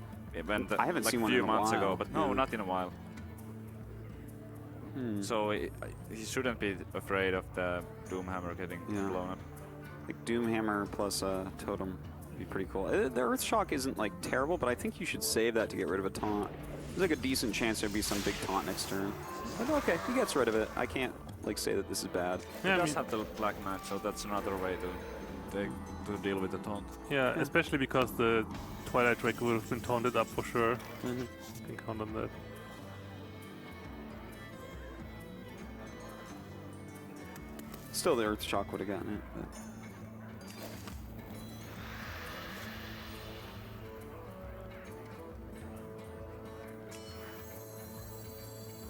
when I haven't like seen a one few in a months ago, while, but no, yeah. not in a while. So he shouldn't be afraid of the Doomhammer getting Yeah. blown up. like Doomhammer plus a Totem would be pretty cool. The Earth Shock isn't like terrible, but I think you should save that to get rid of a taunt. There's like a decent chance there'd be some big taunt next turn. But okay, he gets rid of it. I can't like say that this is bad. He Yeah, I does mean, have the Black Knight, so that's another way to deal with the taunt. yeah, especially because the Twilight Drake would have been taunted up for sure. Can count on that. Still, the Earth Shock would have gotten it. But.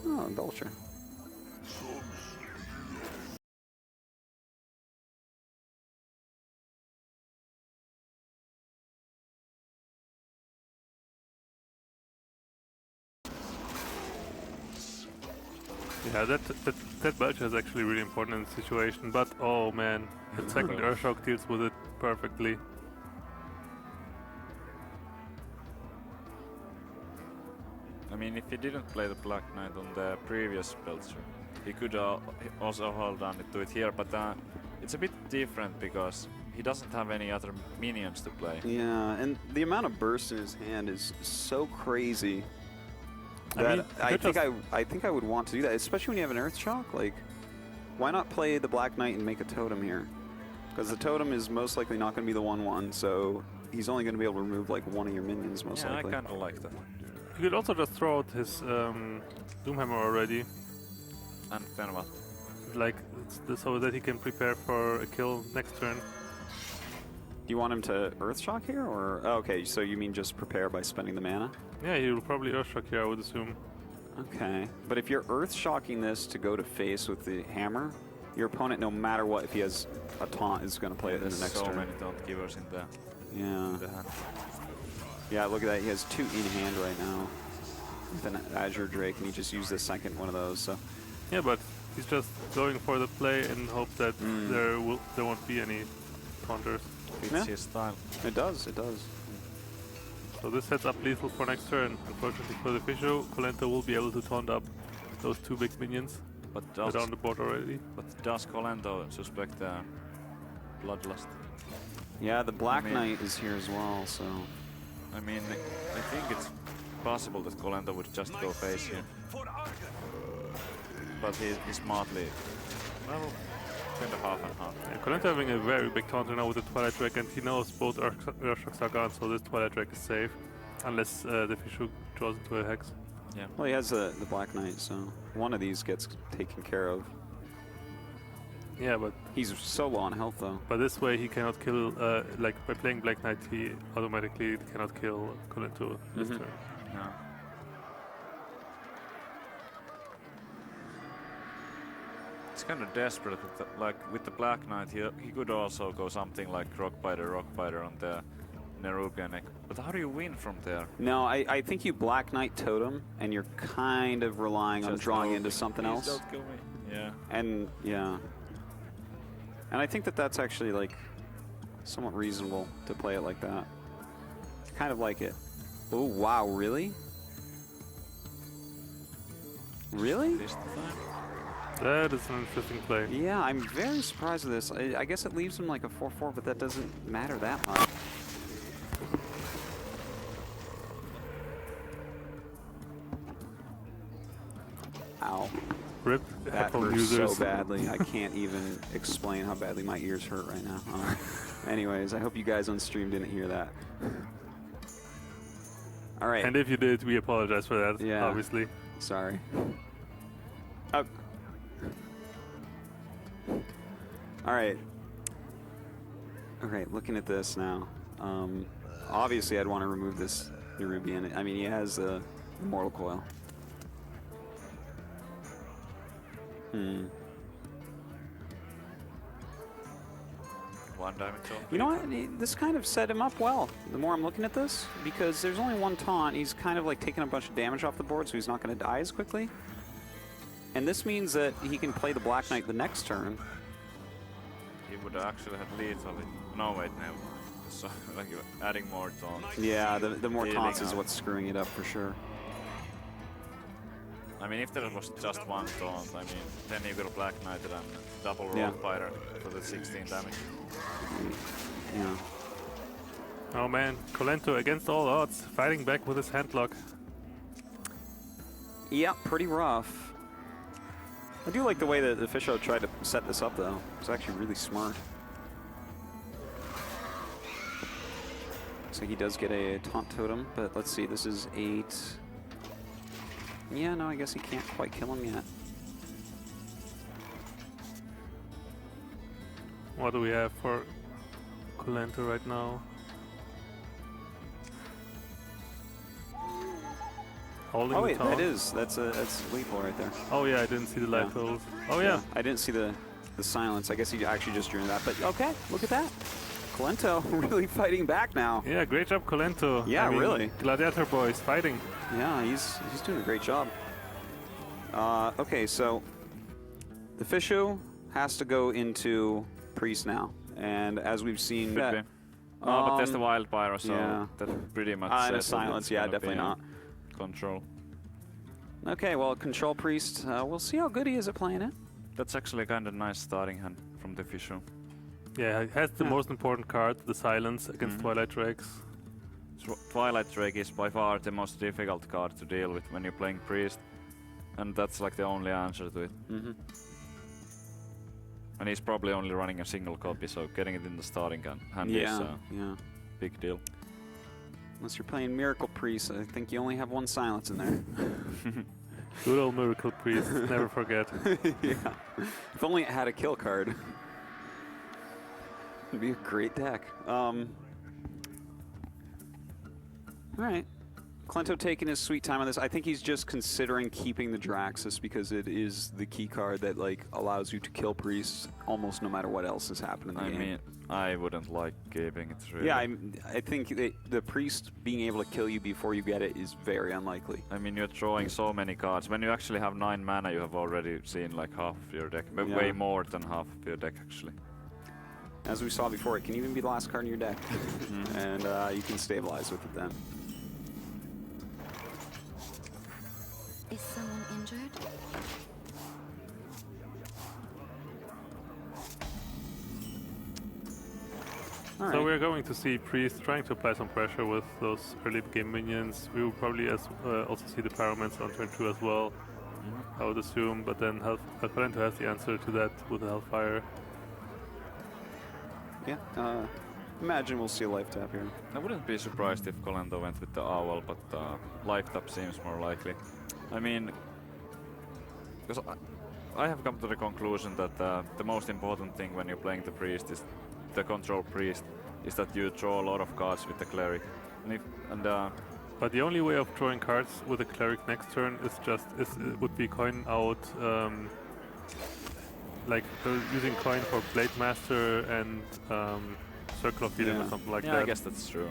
Oh, Belcher. Yeah, that Belcher is actually really important in the situation, but oh man, the second Earthshock deals with it perfectly. I mean, if he didn't play the Black Knight on the previous Belcher, he could also hold on to it here, but it's a bit different because he doesn't have any other minions to play. Yeah, and the amount of burst in his hand is so crazy I that mean, I think I would want to do that, especially when you have an Earthshock. Like, why not play the Black Knight and make a totem here? Because the totem is most likely not going to be the 1/1, so he's only going to be able to remove like one of your minions most Yeah, likely. I kind of like that. You could also just throw out his Doomhammer already, And then what? like so that he can prepare for a kill next turn. Do you want him to Earthshock here, or okay? So you mean just prepare by spending the mana? Yeah, he will probably Earthshock here, I would assume. Okay, but if you're Earthshocking this to go to face with the hammer, your opponent, no matter what, if he has a taunt, is going to play it in the There's next so turn. many taunt givers in the Yeah. hand. Yeah, look at that. He has 2 in hand right now with an Azure Drake, and he just used the second one of those. So Yeah, but he's just going for the play and hope that there won't be any counters. Fits Yeah. his style. it does, it does. So this sets up lethal for next turn. Unfortunately for the TheFishou, Kolento will be able to taunt up those 2 big minions But that are on the board already. does Kolento suspect Bloodlust? Yeah, the Black I mean- Knight is here as well, so I mean, I think it's possible that Kolento would just go face here. But he smartly, well, kind of half and half. Yeah, Kolento having a very big taunter now with the Twilight Drake, and he knows both Earthshocks are gone, so this Twilight Drake is safe. Unless the TheFishou draws into a Hex. Yeah. well, he has the Black Knight, so one of these gets taken care of. Yeah, but He's so low on health, though. this way he cannot kill, like by playing Black Knight, he automatically cannot kill Kolento this turn. No. It's kind of desperate, with with the Black Knight, he could also go something like Rockbiter on the Nerubian neck. But how do you win from there? No, I think you Black Knight totem, and you're kind of relying on Just drawing hoping, into something "Please else. don't kill me." Yeah. And yeah, and I think that's actually like somewhat reasonable to play it like that. Kind of like it. Oh wow, really? Really? This time. That is an interesting play. Yeah, I'm very surprised with this. I guess it leaves him like a 4/4, but that doesn't matter that much. Ow. Rip That headphone hurts users. so badly. I can't even explain how badly my ears hurt right now. Anyways, I hope you guys on stream didn't hear that. All right. And if you did, we apologize for that, Yeah. obviously. Sorry. All right. Okay, looking at this now. Obviously, I'd want to remove this Nerubian. I mean, he has a Immortal Coil. One damage. You know what? This kind of set him up well. The more I'm looking at this, because there's only one taunt, he's kind of like taking a bunch of damage off the board, so he's not going to die as quickly. And this means that he can play the Black Knight the next turn. He would actually have lethal. No, wait, no. So, like, adding more taunts. Yeah, the more Dealing taunts is out. what's screwing it up for sure. I mean, if there was just one taunt, I mean, then you could Black Knight and double Yeah. roll fighter for the 16 damage. Yeah. Oh man, Kolento against all odds, fighting back with his handlock. Yeah, pretty rough. I do like the way that the TheFishou tried to set this up, though. It's actually really smart. So he does get a taunt totem, but let's see, this is 8. Yeah, no, I guess he can't quite kill him yet. What do we have for Kolento right now? Holding Oh the wait, taunt. that's lethal right there. Oh yeah, I didn't see the life Yeah. totals. Oh yeah. I didn't see the silence. I guess he actually just drew that. But okay, look at that. Kolento really fighting back now. Yeah, great job Kolento. Yeah, I mean, really. Gladiator boys fighting. Yeah, he's doing a great job. Okay, so TheFishou has to go into Priest now, and as we've seen, Could be. But there's the Wild Pyro, so yeah. that pretty much And a says that silence, it's yeah, gonna definitely be not. Control. Okay, well, Control Priest, we'll see how good he is at playing it. That's actually kind of nice starting hand from the TheFishou. Yeah, it has the most important card, the silence against Twilight Drakes. Twilight Drake is by far the most difficult card to deal with when you're playing Priest, and that's like the only answer to it. And he's probably only running a single copy, so getting it in the starting hand is a big deal. Unless you're playing Miracle Priest, I think you only have one silence in there. Good old Miracle Priest, never forget. Yeah. If only it had a kill card. It'd be a great deck. Alright. Kolento taking his sweet time on this. I think he's just considering keeping the Draxus because it is the key card that like allows you to kill priests almost no matter what else is happening in the game. I mean, I wouldn't like keeping it really. Yeah, I think the priest being able to kill you before you get it is very unlikely. I mean, you're drawing so many cards. When you actually have 9 mana, you have already seen like half of your deck. Way more than half of your deck, actually. As we saw before, it can even be the last card in your deck. And you can stabilize with it then. Is someone injured? All So right. we're going to see Priest trying to apply some pressure with those early game minions. We will probably also see the Pyromancer on turn 2 as well, I would assume, but then Kolento has the answer to that with the Hellfire. Yeah, imagine we'll see a life tap here. I wouldn't be surprised if Kolento went with the Owl, but life tap seems more likely. I mean, because I have come to the conclusion that the most important thing when you're playing the Priest is the Control Priest, is that you draw a lot of cards with the Cleric. But the only way of drawing cards with a Cleric next turn is it would be coin out, using coin for Blade Master and Circle of Healing or something like that. Yeah, I guess that's true.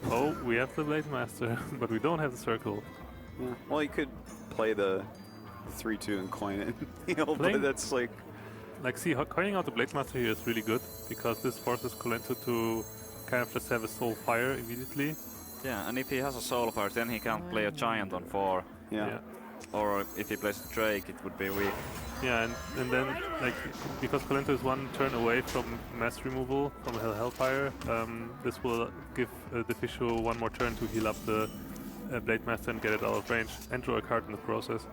Oh, we have the Blade Master, but we don't have the Circle. Yeah. Well, you could play the 3/2 and coin it, but that's like... Coining out the Blade Master here is really good, because this forces Kolento to kind of just have a Soul Fire immediately. Yeah, and if he has a Soul Fire, then he can't play a Giant on 4. Yeah. Or if he plays a Drake, it would be weak. Yeah, and then, because Kolento is 1 turn away from mass removal from Hellfire, this will give TheFishou 1 more turn to heal up the Blade Master and get it out of range, and draw a card in the process.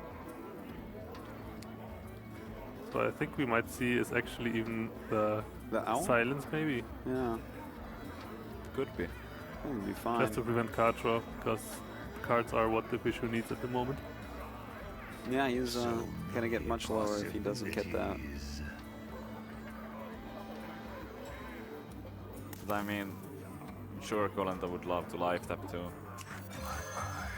So I think we might see is actually even the Owl? silence, maybe. Yeah. Could be. That would be fine. Just to prevent card draw, because cards are what TheFishou needs at the moment. Yeah, he's gonna get much lower if he doesn't get that. But I mean, I'm sure Kolento would love to life tap too.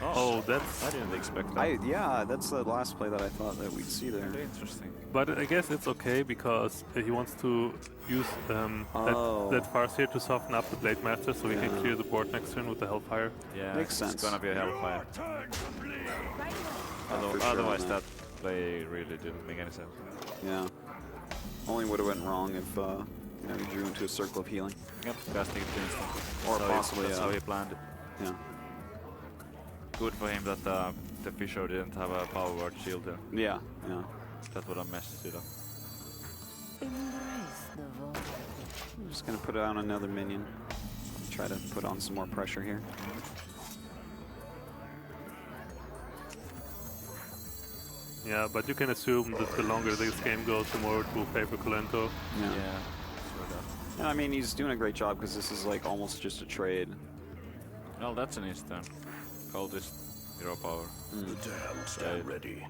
Oh, that's... I didn't expect that. Yeah, that's the last play that I thought that we'd see there. Very interesting. But I guess it's okay, because he wants to use that Farseer to soften up the Blade Master, so he can clear the board next turn with the Hellfire. Yeah, makes sense. It's gonna be a Hellfire. For sure Otherwise, on that play really didn't make any sense. Yeah. Only would have went wrong if he drew into a Circle of Healing. Yep, casting it instantly. Or possibly, That's how he planned it. Yeah. Good for him that the TheFishou didn't have a Power Word shield there. Yeah, yeah. That would have messed it up. Embrace the void. I'm just gonna put on another minion. Try to put on some more pressure here. Yeah, but you can assume that the longer this game goes, the more it will favor Kolento. Yeah. Sure does. And I mean, he's doing a great job because this is like almost just a trade. Well, that's an instant. Call this Hero Power. The damned stand ready.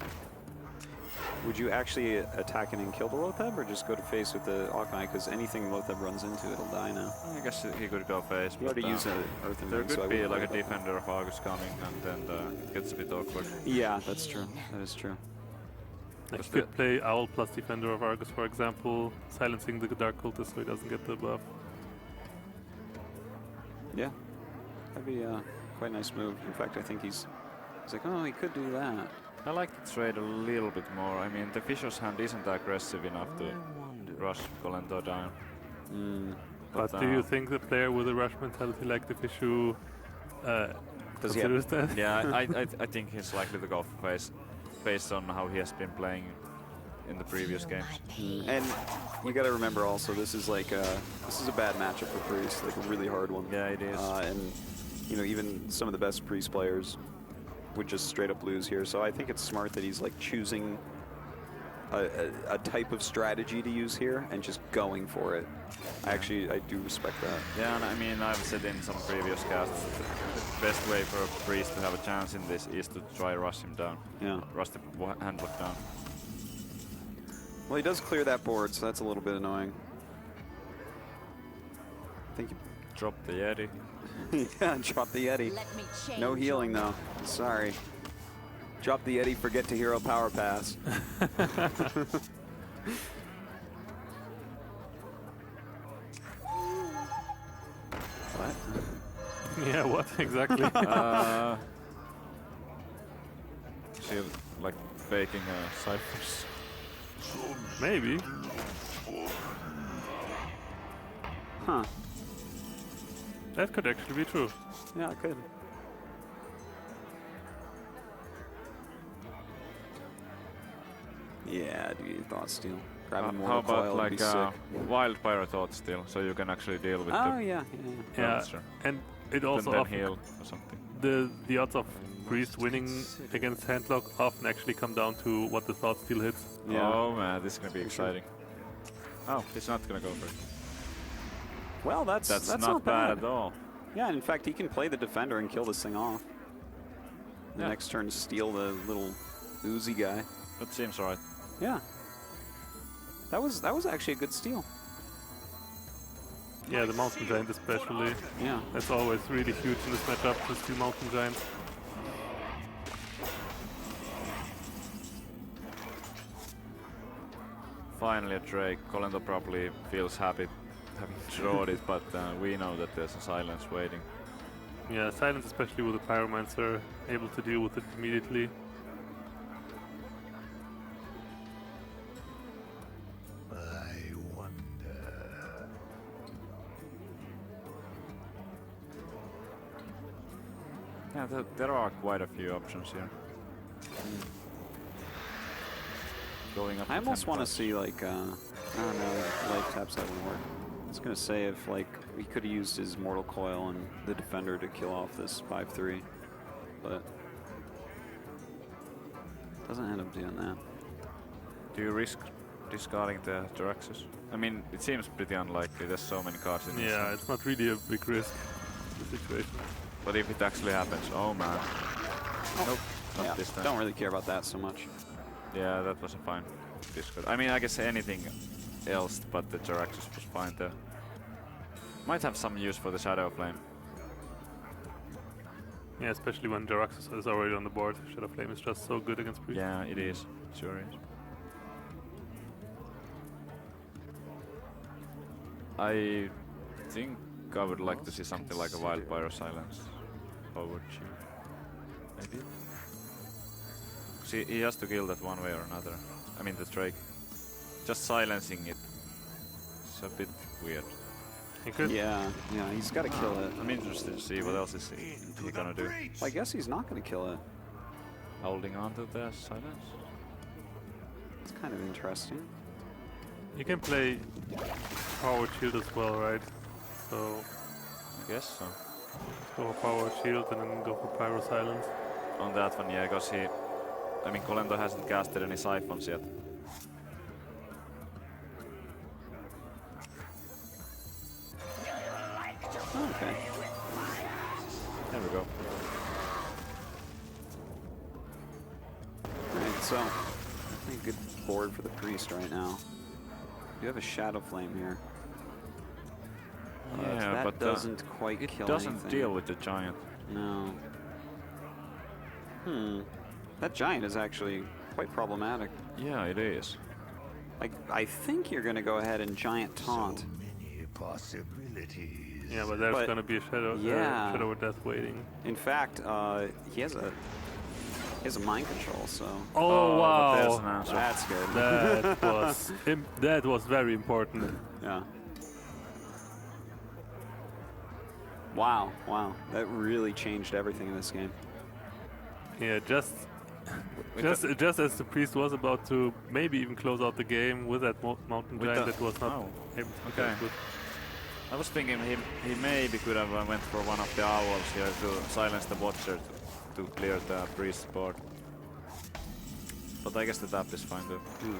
Would you actually attack and then kill the Lotheb, or just go to face with the Arcanine? Because anything Lotheb runs into, it'll die now. I guess he could go face. You already used an Earth and There Ring, so I could be wouldn't like a worry about Defender of Argus coming, and then it gets a bit awkward. that. Yeah, that's true. That is true. Like you could play Owl plus Defender of Argus, for example, silencing the Dark Cultist so he doesn't get the buff. Yeah, that'd be quite a nice move. In fact, I think he's like, oh, he could do that. I like the trade a little bit more. I mean, the Fishou's hand isn't aggressive enough to rush Kolento down. But do you think the player with a rush mentality like TheFishou considers that? Yeah, I think he's likely to go for face based on how he has been playing in the previous games. And you got to remember also, this is like this is a bad matchup for Priest, like a really hard one. Yeah, it is. And you know, even some of the best Priest players would just straight up lose here. So I think it's smart that he's like choosing a type of strategy to use here and just going for it. I do respect that. Yeah, and I mean, I've said in some previous casts, the best way for a Priest to have a chance in this is to try rush him down. Yeah. Rush the hand block down. Well, he does clear that board, so that's a little bit annoying. I think Drop the Yeti. yeah, drop the Yeti. No healing though. Sorry. Drop the Yeti, forget to hero power pass. What? Yeah, what exactly? She like faking ciphers. Maybe. Huh. That could actually be true. Yeah, it could. Yeah, do your thought steal. Grab him How more coil about would be like sick. wild pyro thought still, so you can actually deal with Oh the yeah. Yeah, monster. and it also then often heal or something. the odds of Priest winning against handlock often actually come down to what the thought steal hits. Yeah. Oh man, this is gonna be exciting. Oh, he's not gonna go for it. Well, that's not bad at all. Yeah, and in fact, he can play the defender and kill this thing off. The Yeah. next turn, steal the little oozy guy. That seems right. Yeah. That was actually a good steal. Yeah, the Mountain Giant especially. Yeah. That's always really huge in this matchup, to steal Mountain Giants. Finally a Drake. Kolento probably feels happy having drawn it, but we know that there's a silence waiting. Yeah, silence, especially with the Pyromancer, able to deal with it immediately. I wonder. Yeah, there are quite a few options here. Going up. I to almost 10 want to touch. see like I don't know, life taps that wouldn't work. I was gonna say if like he could have used his Mortal Coil and the defender to kill off this 5/3, but doesn't end up doing that. Do you risk discarding the Jaraxxus? I mean, it seems pretty unlikely. There's so many cards in this. Yeah, it's not really a big risk, the situation. But if it actually happens, oh man. Nope, not Yeah, this time. don't really care about that so much. Yeah, that was a fine discard. I mean, I guess anything else but the Jaraxxus was fine there. Might have some use for the Shadow Flame. Yeah, especially when Jaraxxus is already on the board. Shadow Flame is just so good against Priest. Yeah, it is. Sure is. I think I would like to see something like a Wild Pyro Silence forward shield. Maybe? See, he has to kill that one way or another. I mean the Drake. Just silencing it. It's a bit weird. He could. Yeah, he's got to kill it. I'm interested to see what else is he gonna do. I guess he's not going to kill it. Holding on to the silence? It's kind of interesting. You can play Power Shield as well, right? So I guess so. go for Power Shield and then go for Pyro Silence. On that one, yeah, because I mean, Kolento hasn't casted any siphons yet. Okay. There we go. Alright, so definitely a good board for the Priest right now. You have a Shadow Flame here. Yeah, that but doesn't quite it kill doesn't anything. deal with the giant. No. That giant is actually quite problematic. Yeah, it is. I think you're going to go ahead and giant taunt. So many possibilities. Yeah, but there's But- gonna be a Shadow, yeah. Shadow of Death waiting. In fact, he has a has a mind control, so Oh, but there's an wow. answer. that's good. That was very important. Yeah. Wow, wow. That really changed everything in this game. Yeah, just as the priest was about to maybe even close out the game with that mountain With giant the- that was not oh, able to okay. catch with. I was thinking he maybe could have went for one of the owls here to silence the watcher to clear the priest board. But I guess the tap is fine too.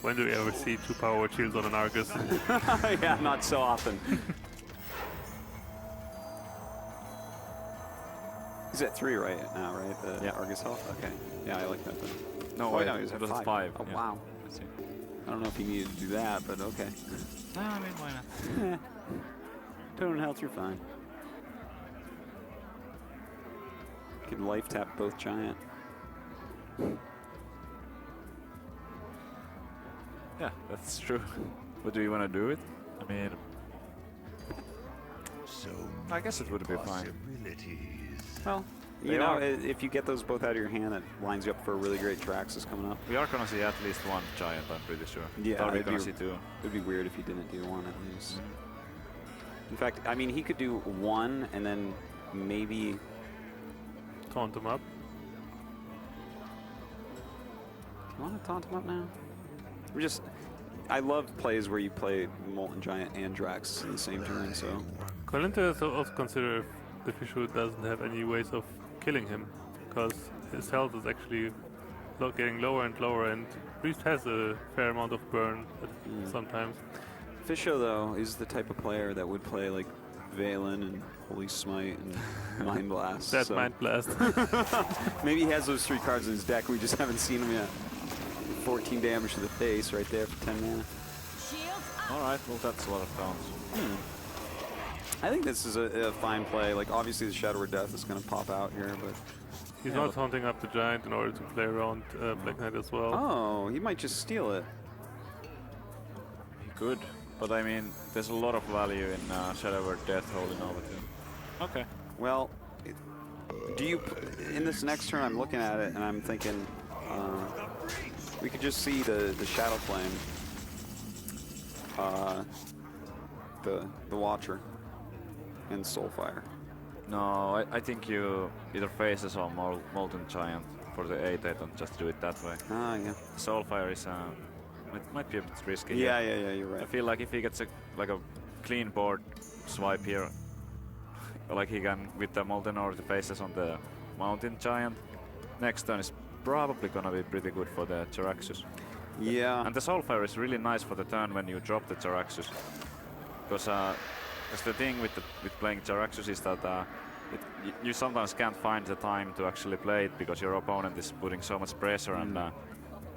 When do we ever see 2 power shields on an Argus? Yeah, not so often. He's at 3 right now, right? The Yeah. Argus health? Okay. Yeah, I like that then. No, Oh, wait, no, he was it at was 5. at 5. Oh, yeah. wow. I see. I don't know if he needed to do that, but okay. No, I mean, why not? Total health, you're fine. Can life tap both giant. Yeah, that's true. But do you want to do it? I mean, So I guess it would be fine. possibilities. Well, They you know, are. if you get those both out of your hand, it lines you up for a really great Traxxas coming up. We are gonna see at least one giant, I'm pretty sure. Yeah, Are we it'd gonna be- see 2? It'd be weird if you didn't do one at least. In fact, I mean, he could do 1 and then maybe. Taunt him up. Do you want to taunt him up now? I love plays where you play Molten Giant and Drax in the same turn, so. Kolento has to also consider if the TheFishou doesn't have any ways of killing him, because his health is actually getting lower and lower, and Priest has a fair amount of burn sometimes. TheFishou, though, is the type of player that would play like Valen and Holy Smite and Mind Blast. That so Mind Blast. maybe he has those 3 cards in his deck. We just haven't seen them yet. 14 damage to the face right there for 10 mana. Alright, well that's a lot of taunts. I think this is a fine play. Like, obviously the Shadow of Death is going to pop out here, but. He's not taunting up the giant in order to play around Black Knight as well. Oh, he might just steal it. He could, but I mean, there's a lot of value in Shadow of Death holding over too. Okay. Well, in this next turn, I'm looking at it and I'm thinking, we could just see the Shadow Flame, the Watcher, and Soulfire. No, I think you either Faces or Molten Giant for the 8/8 and just do it that way. Ah, yeah. Soulfire is it might be a bit risky. Yeah, you're right. I feel like if he gets a clean board swipe here, like he can with the Molten or the Faces on the Mountain Giant, next turn is probably gonna be pretty good for the Jaraxxus. Yeah. And the Soulfire is really nice for the turn when you drop the Jaraxxus, because the thing with playing Jaraxxus is that you sometimes can't find the time to actually play it because your opponent is putting so much pressure, and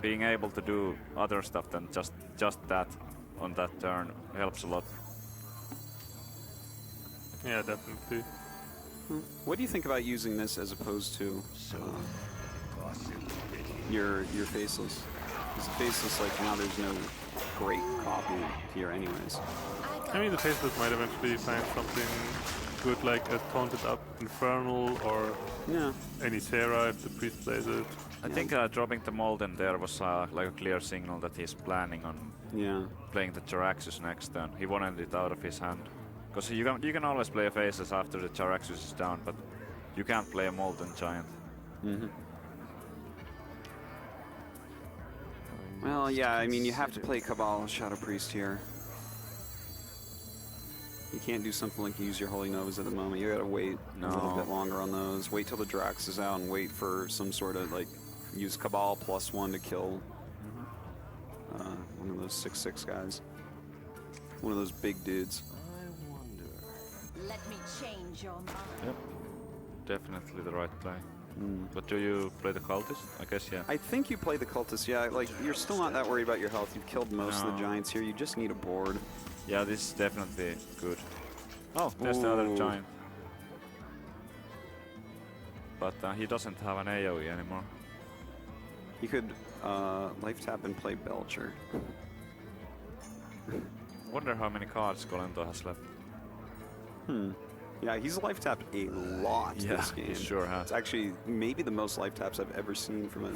being able to do other stuff than just that on that turn helps a lot. Yeah, definitely. What do you think about using this as opposed to your Faceless? Because the Faceless, like, now there's no great copy here anyways. I mean, the Faceless might eventually find something good, like a taunted up Infernal or Yeah. any Sarah if the priest plays it. I think dropping the Molten there was like a clear signal that he's planning on Yeah. playing the Jaraxxus next turn. He wanted it out of his hand. Because you can always play a Faces after the Jaraxxus is down, but you can't play a Molten Giant. Well, yeah, I mean, you have to play Cabal Shadow Priest here. You can't do something like use your Holy Novas at the moment. You gotta wait a little bit longer on those. Wait till the Drax is out and wait for some sort of, like, use Cabal +1 to kill one of those 6/6 guys. One of those big dudes. Let me change your mind. Yep. Definitely the right play. But do you play the Cultist? I guess, yeah. I think you play the Cultist, yeah. Like, you're still not that worried about your health. You've killed most of the Giants here. You just need a board. Yeah, this is definitely good. Oh, there's the other Giant. But he doesn't have an AoE anymore. He could life tap and play Belcher. Wonder how many cards Kolento has left. Yeah, he's life tapped a lot this game. he sure has. It's actually maybe the most life taps I've ever seen from a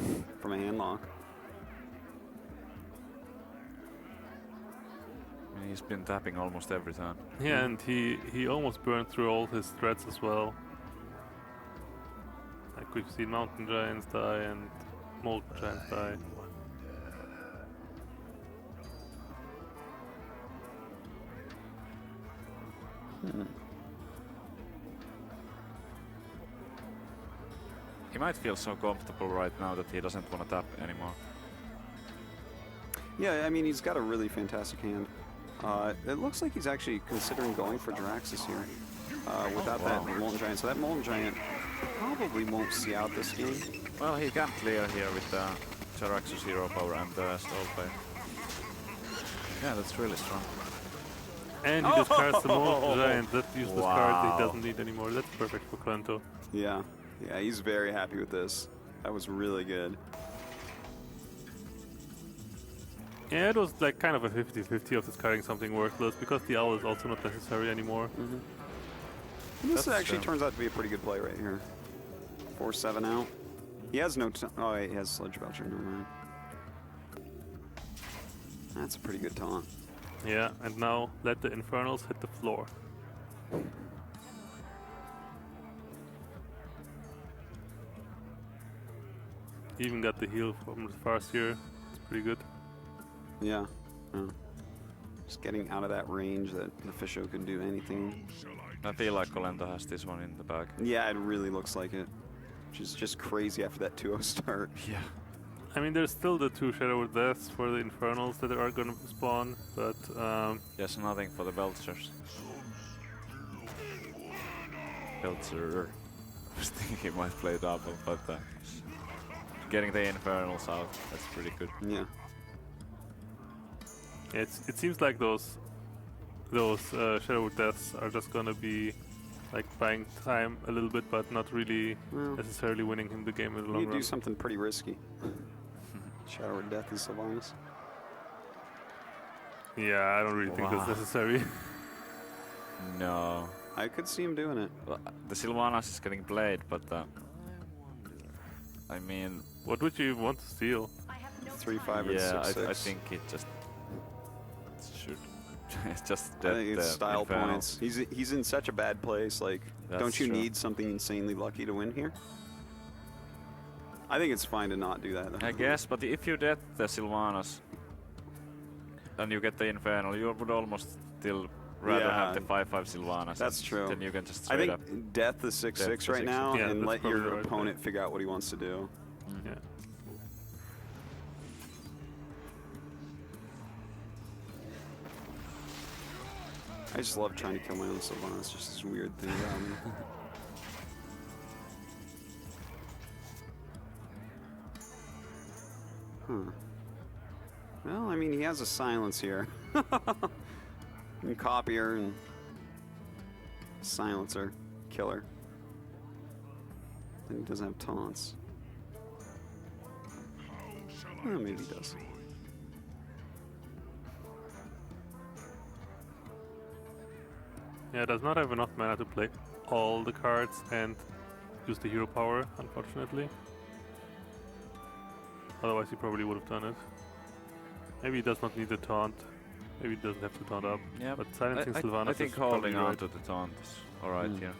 handlock. I mean, he's been tapping almost every time. Yeah, and he almost burned through all his threats as well. Like we've seen Mountain Giants die and Molten Giants die. He might feel so comfortable right now that he doesn't want to tap anymore. Yeah, I mean, he's got a really fantastic hand. It looks like he's actually considering going for Jiraxis here without that Molten Giant. So that Molten Giant probably won't see out this game. Well, he can clear here with the Jiraxis Hero Power and the Stall Play. Yeah, that's really strong. And he discards the Molten Giant. That useless card he doesn't need anymore. That's perfect for Kolento. Yeah, he's very happy with this. That was really good. Yeah, it was like kind of a 50-50 of discarding something worthless because the owl is also not necessary anymore. And this actually turns out to be a pretty good play right here. 4-7 out. He has no. Oh, he has Sludge Belcher. Never mind. That's a pretty good taunt. Yeah, and now let the Infernals hit the floor. Even got the heal from the Farseer. It's pretty good. Yeah. Just getting out of that range that TheFishou can do anything. I feel like Kolento has this one in the bag. Yeah, it really looks like it. Which is just crazy after that 2-0 start. Yeah. I mean, there's still the 2 Shadow Deaths for the Infernals that are going to spawn, but There's nothing for the Belchers. Belcher. I was thinking he might play double, but getting the Infernals out, that's pretty good. Yeah. it seems like those Shadow Deaths are just going to be like buying time a little bit, but not really necessarily winning him the game in the long You run. do something pretty risky. Shadow of Death is Sylvanas. Yeah, I don't really think that's necessary. No. I could see him doing it. Well, the Sylvanas is getting played, but I mean... What would you want to steal? 3-5 and Yeah, 6-6. I think it just should. It's just I that think it's style Infernal. points. He's in such a bad place. Like, That's don't you true. need something insanely lucky to win here? I think it's fine to not do that. Though. I guess, but if you get the Sylvanas and you get the Infernal, you would almost still rather have the 5-5 Sylvanas. That's true. Then you can just I straight think up. Death is 6-6 Death right is now, 6-6. Yeah, and that's let probably your right, opponent figure out what he wants to do. Yeah. I just love trying to kill my own Sylvanas. It's just this weird thing about me. Well, I mean, he has a silence here. And copier and silencer, killer. And he doesn't have taunts. Well, maybe he does. Yeah, does not have enough mana to play all the cards and use the hero power, unfortunately. Otherwise he probably would have done it. Maybe he does not need the taunt. Maybe he doesn't have to taunt up. Yeah, But silencing Sylvanas I think is probably holding on right. to the taunt is alright here.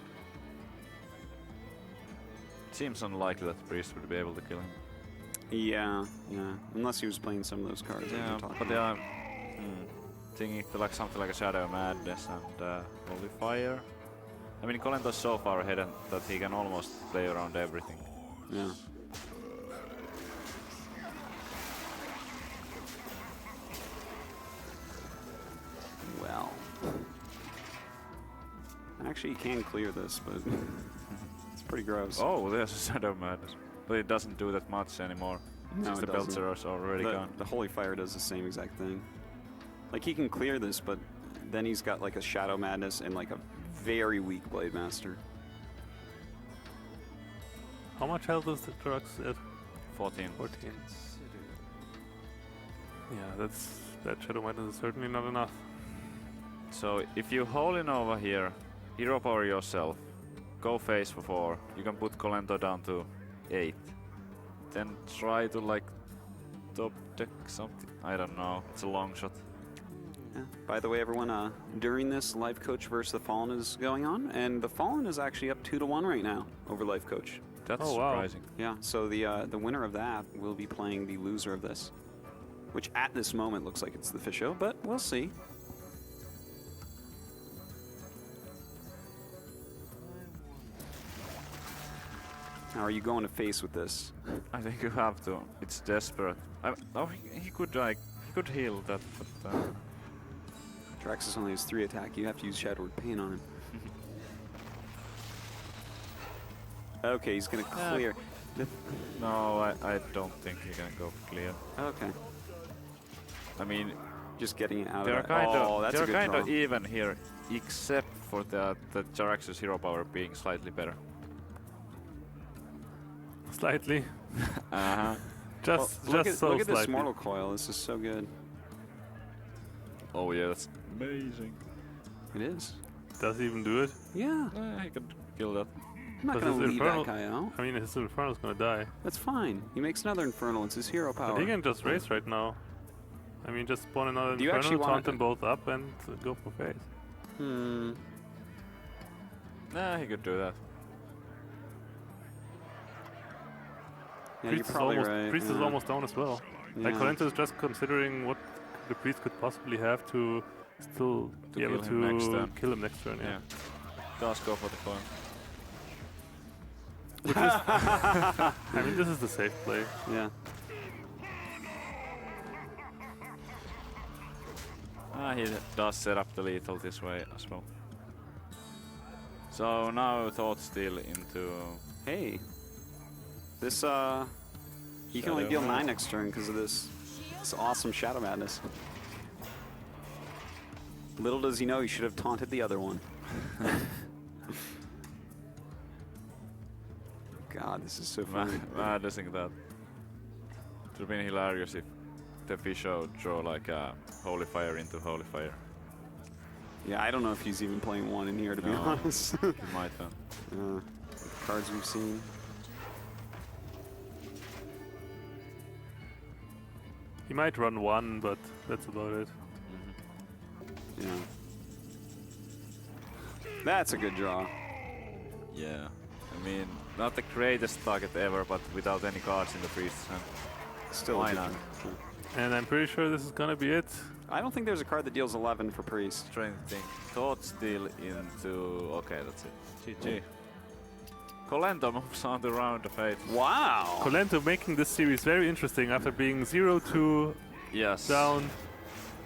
Seems unlikely that Priest would be able to kill him. Yeah. Unless he was playing some of those cards. that Yeah, we talked but about. thinking to like something like a Shadow Madness and Qualifier. I mean, Kolento's so far ahead that he can almost play around everything. Yeah. Well. Actually, you can clear this, but it's pretty gross. Oh, there's a Shadow Madness. But it doesn't do that much anymore. No, Since it the doesn't. Belcher is already gone. The Holy Fire does the same exact thing. Like, he can clear this, but then he's got like a Shadow Madness and like a very weak Blade Master. How much health does the Jirax at? 14. 14. Yeah, that Shadow Madness is certainly not enough. So if you hole in over here, hero power yourself, go face for 4, you can put Kolento down to 8. Then try to like top deck something. I don't know, it's a long shot. Yeah. By the way, everyone, during this, Life Coach versus the Fallen is going on, and the Fallen is actually up 2-1 right now over Life Coach. That's Oh, wow. surprising. Yeah, so the winner of that will be playing the loser of this, which at this moment looks like it's the TheFishou, but we'll see. How are you going to face with this? I think you have to. It's desperate. Oh, he could like he could heal that, but Draxus only has 3 attack. You have to use Shadowed Pain on him. Okay, he's gonna clear. no, I don't think he can go clear. Okay, I mean, just getting it out they're of that. kind Oh, of that's a they're good kind draw. of even here, except for the Jaraxxus hero power being slightly better. Slightly. Uh-huh. Just look at, so look at this slightly. Mortal Coil. This is so good. Oh yeah, that's amazing. It is. Does he even do it? Yeah, He could kill that. I'm not But gonna his leave Infernal- that guy out. I mean, his Inferno's gonna die. That's fine. He makes another Infernal. It's his hero power. But he can just race right now. I mean, just spawn another Do you actually Inferno, want taunt them both up, and go for face. Nah, he could do that. Yeah, Priest you're probably is almost, right. Priest is yeah. almost down as well. Like Yeah. Kolento is just considering what the Priest could possibly have to still To be able kill him next to turn. kill him next turn. Yeah. Does go for the coin. I mean, this is the safe play. Yeah. He does set up the lethal this way as well. So now Thought Steal into... Hey. This, he can only Shadow deal 9 Madness. next turn because of this awesome Shadow Madness. Little does he know he should have taunted the other one. God, this is so funny. I just think that it would have been hilarious if the TheFishou draw like a Holy Fire into Holy Fire. Yeah, I don't know if he's even playing 1 in here, to be No. honest. He might have. The cards we've seen. He might run 1, but that's about it. Yeah. That's a good draw. Yeah. I mean, not the greatest target ever, but without any cards in the priest's hand. Still Why a good not? draw. And I'm pretty sure this is gonna be it. I don't think there's a card that deals 11 for Priest. Trying to think. Thought Steal into... Okay, that's it. GG. Kolento moves on to round of 8. Wow! Kolento making this series very interesting after being 0-2 Yes. down,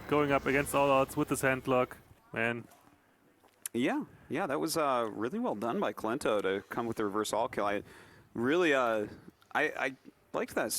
going up against all odds with the Sandlock. Man, Yeah, that was really well done by Kolento to come with the reverse all kill. I really, I liked that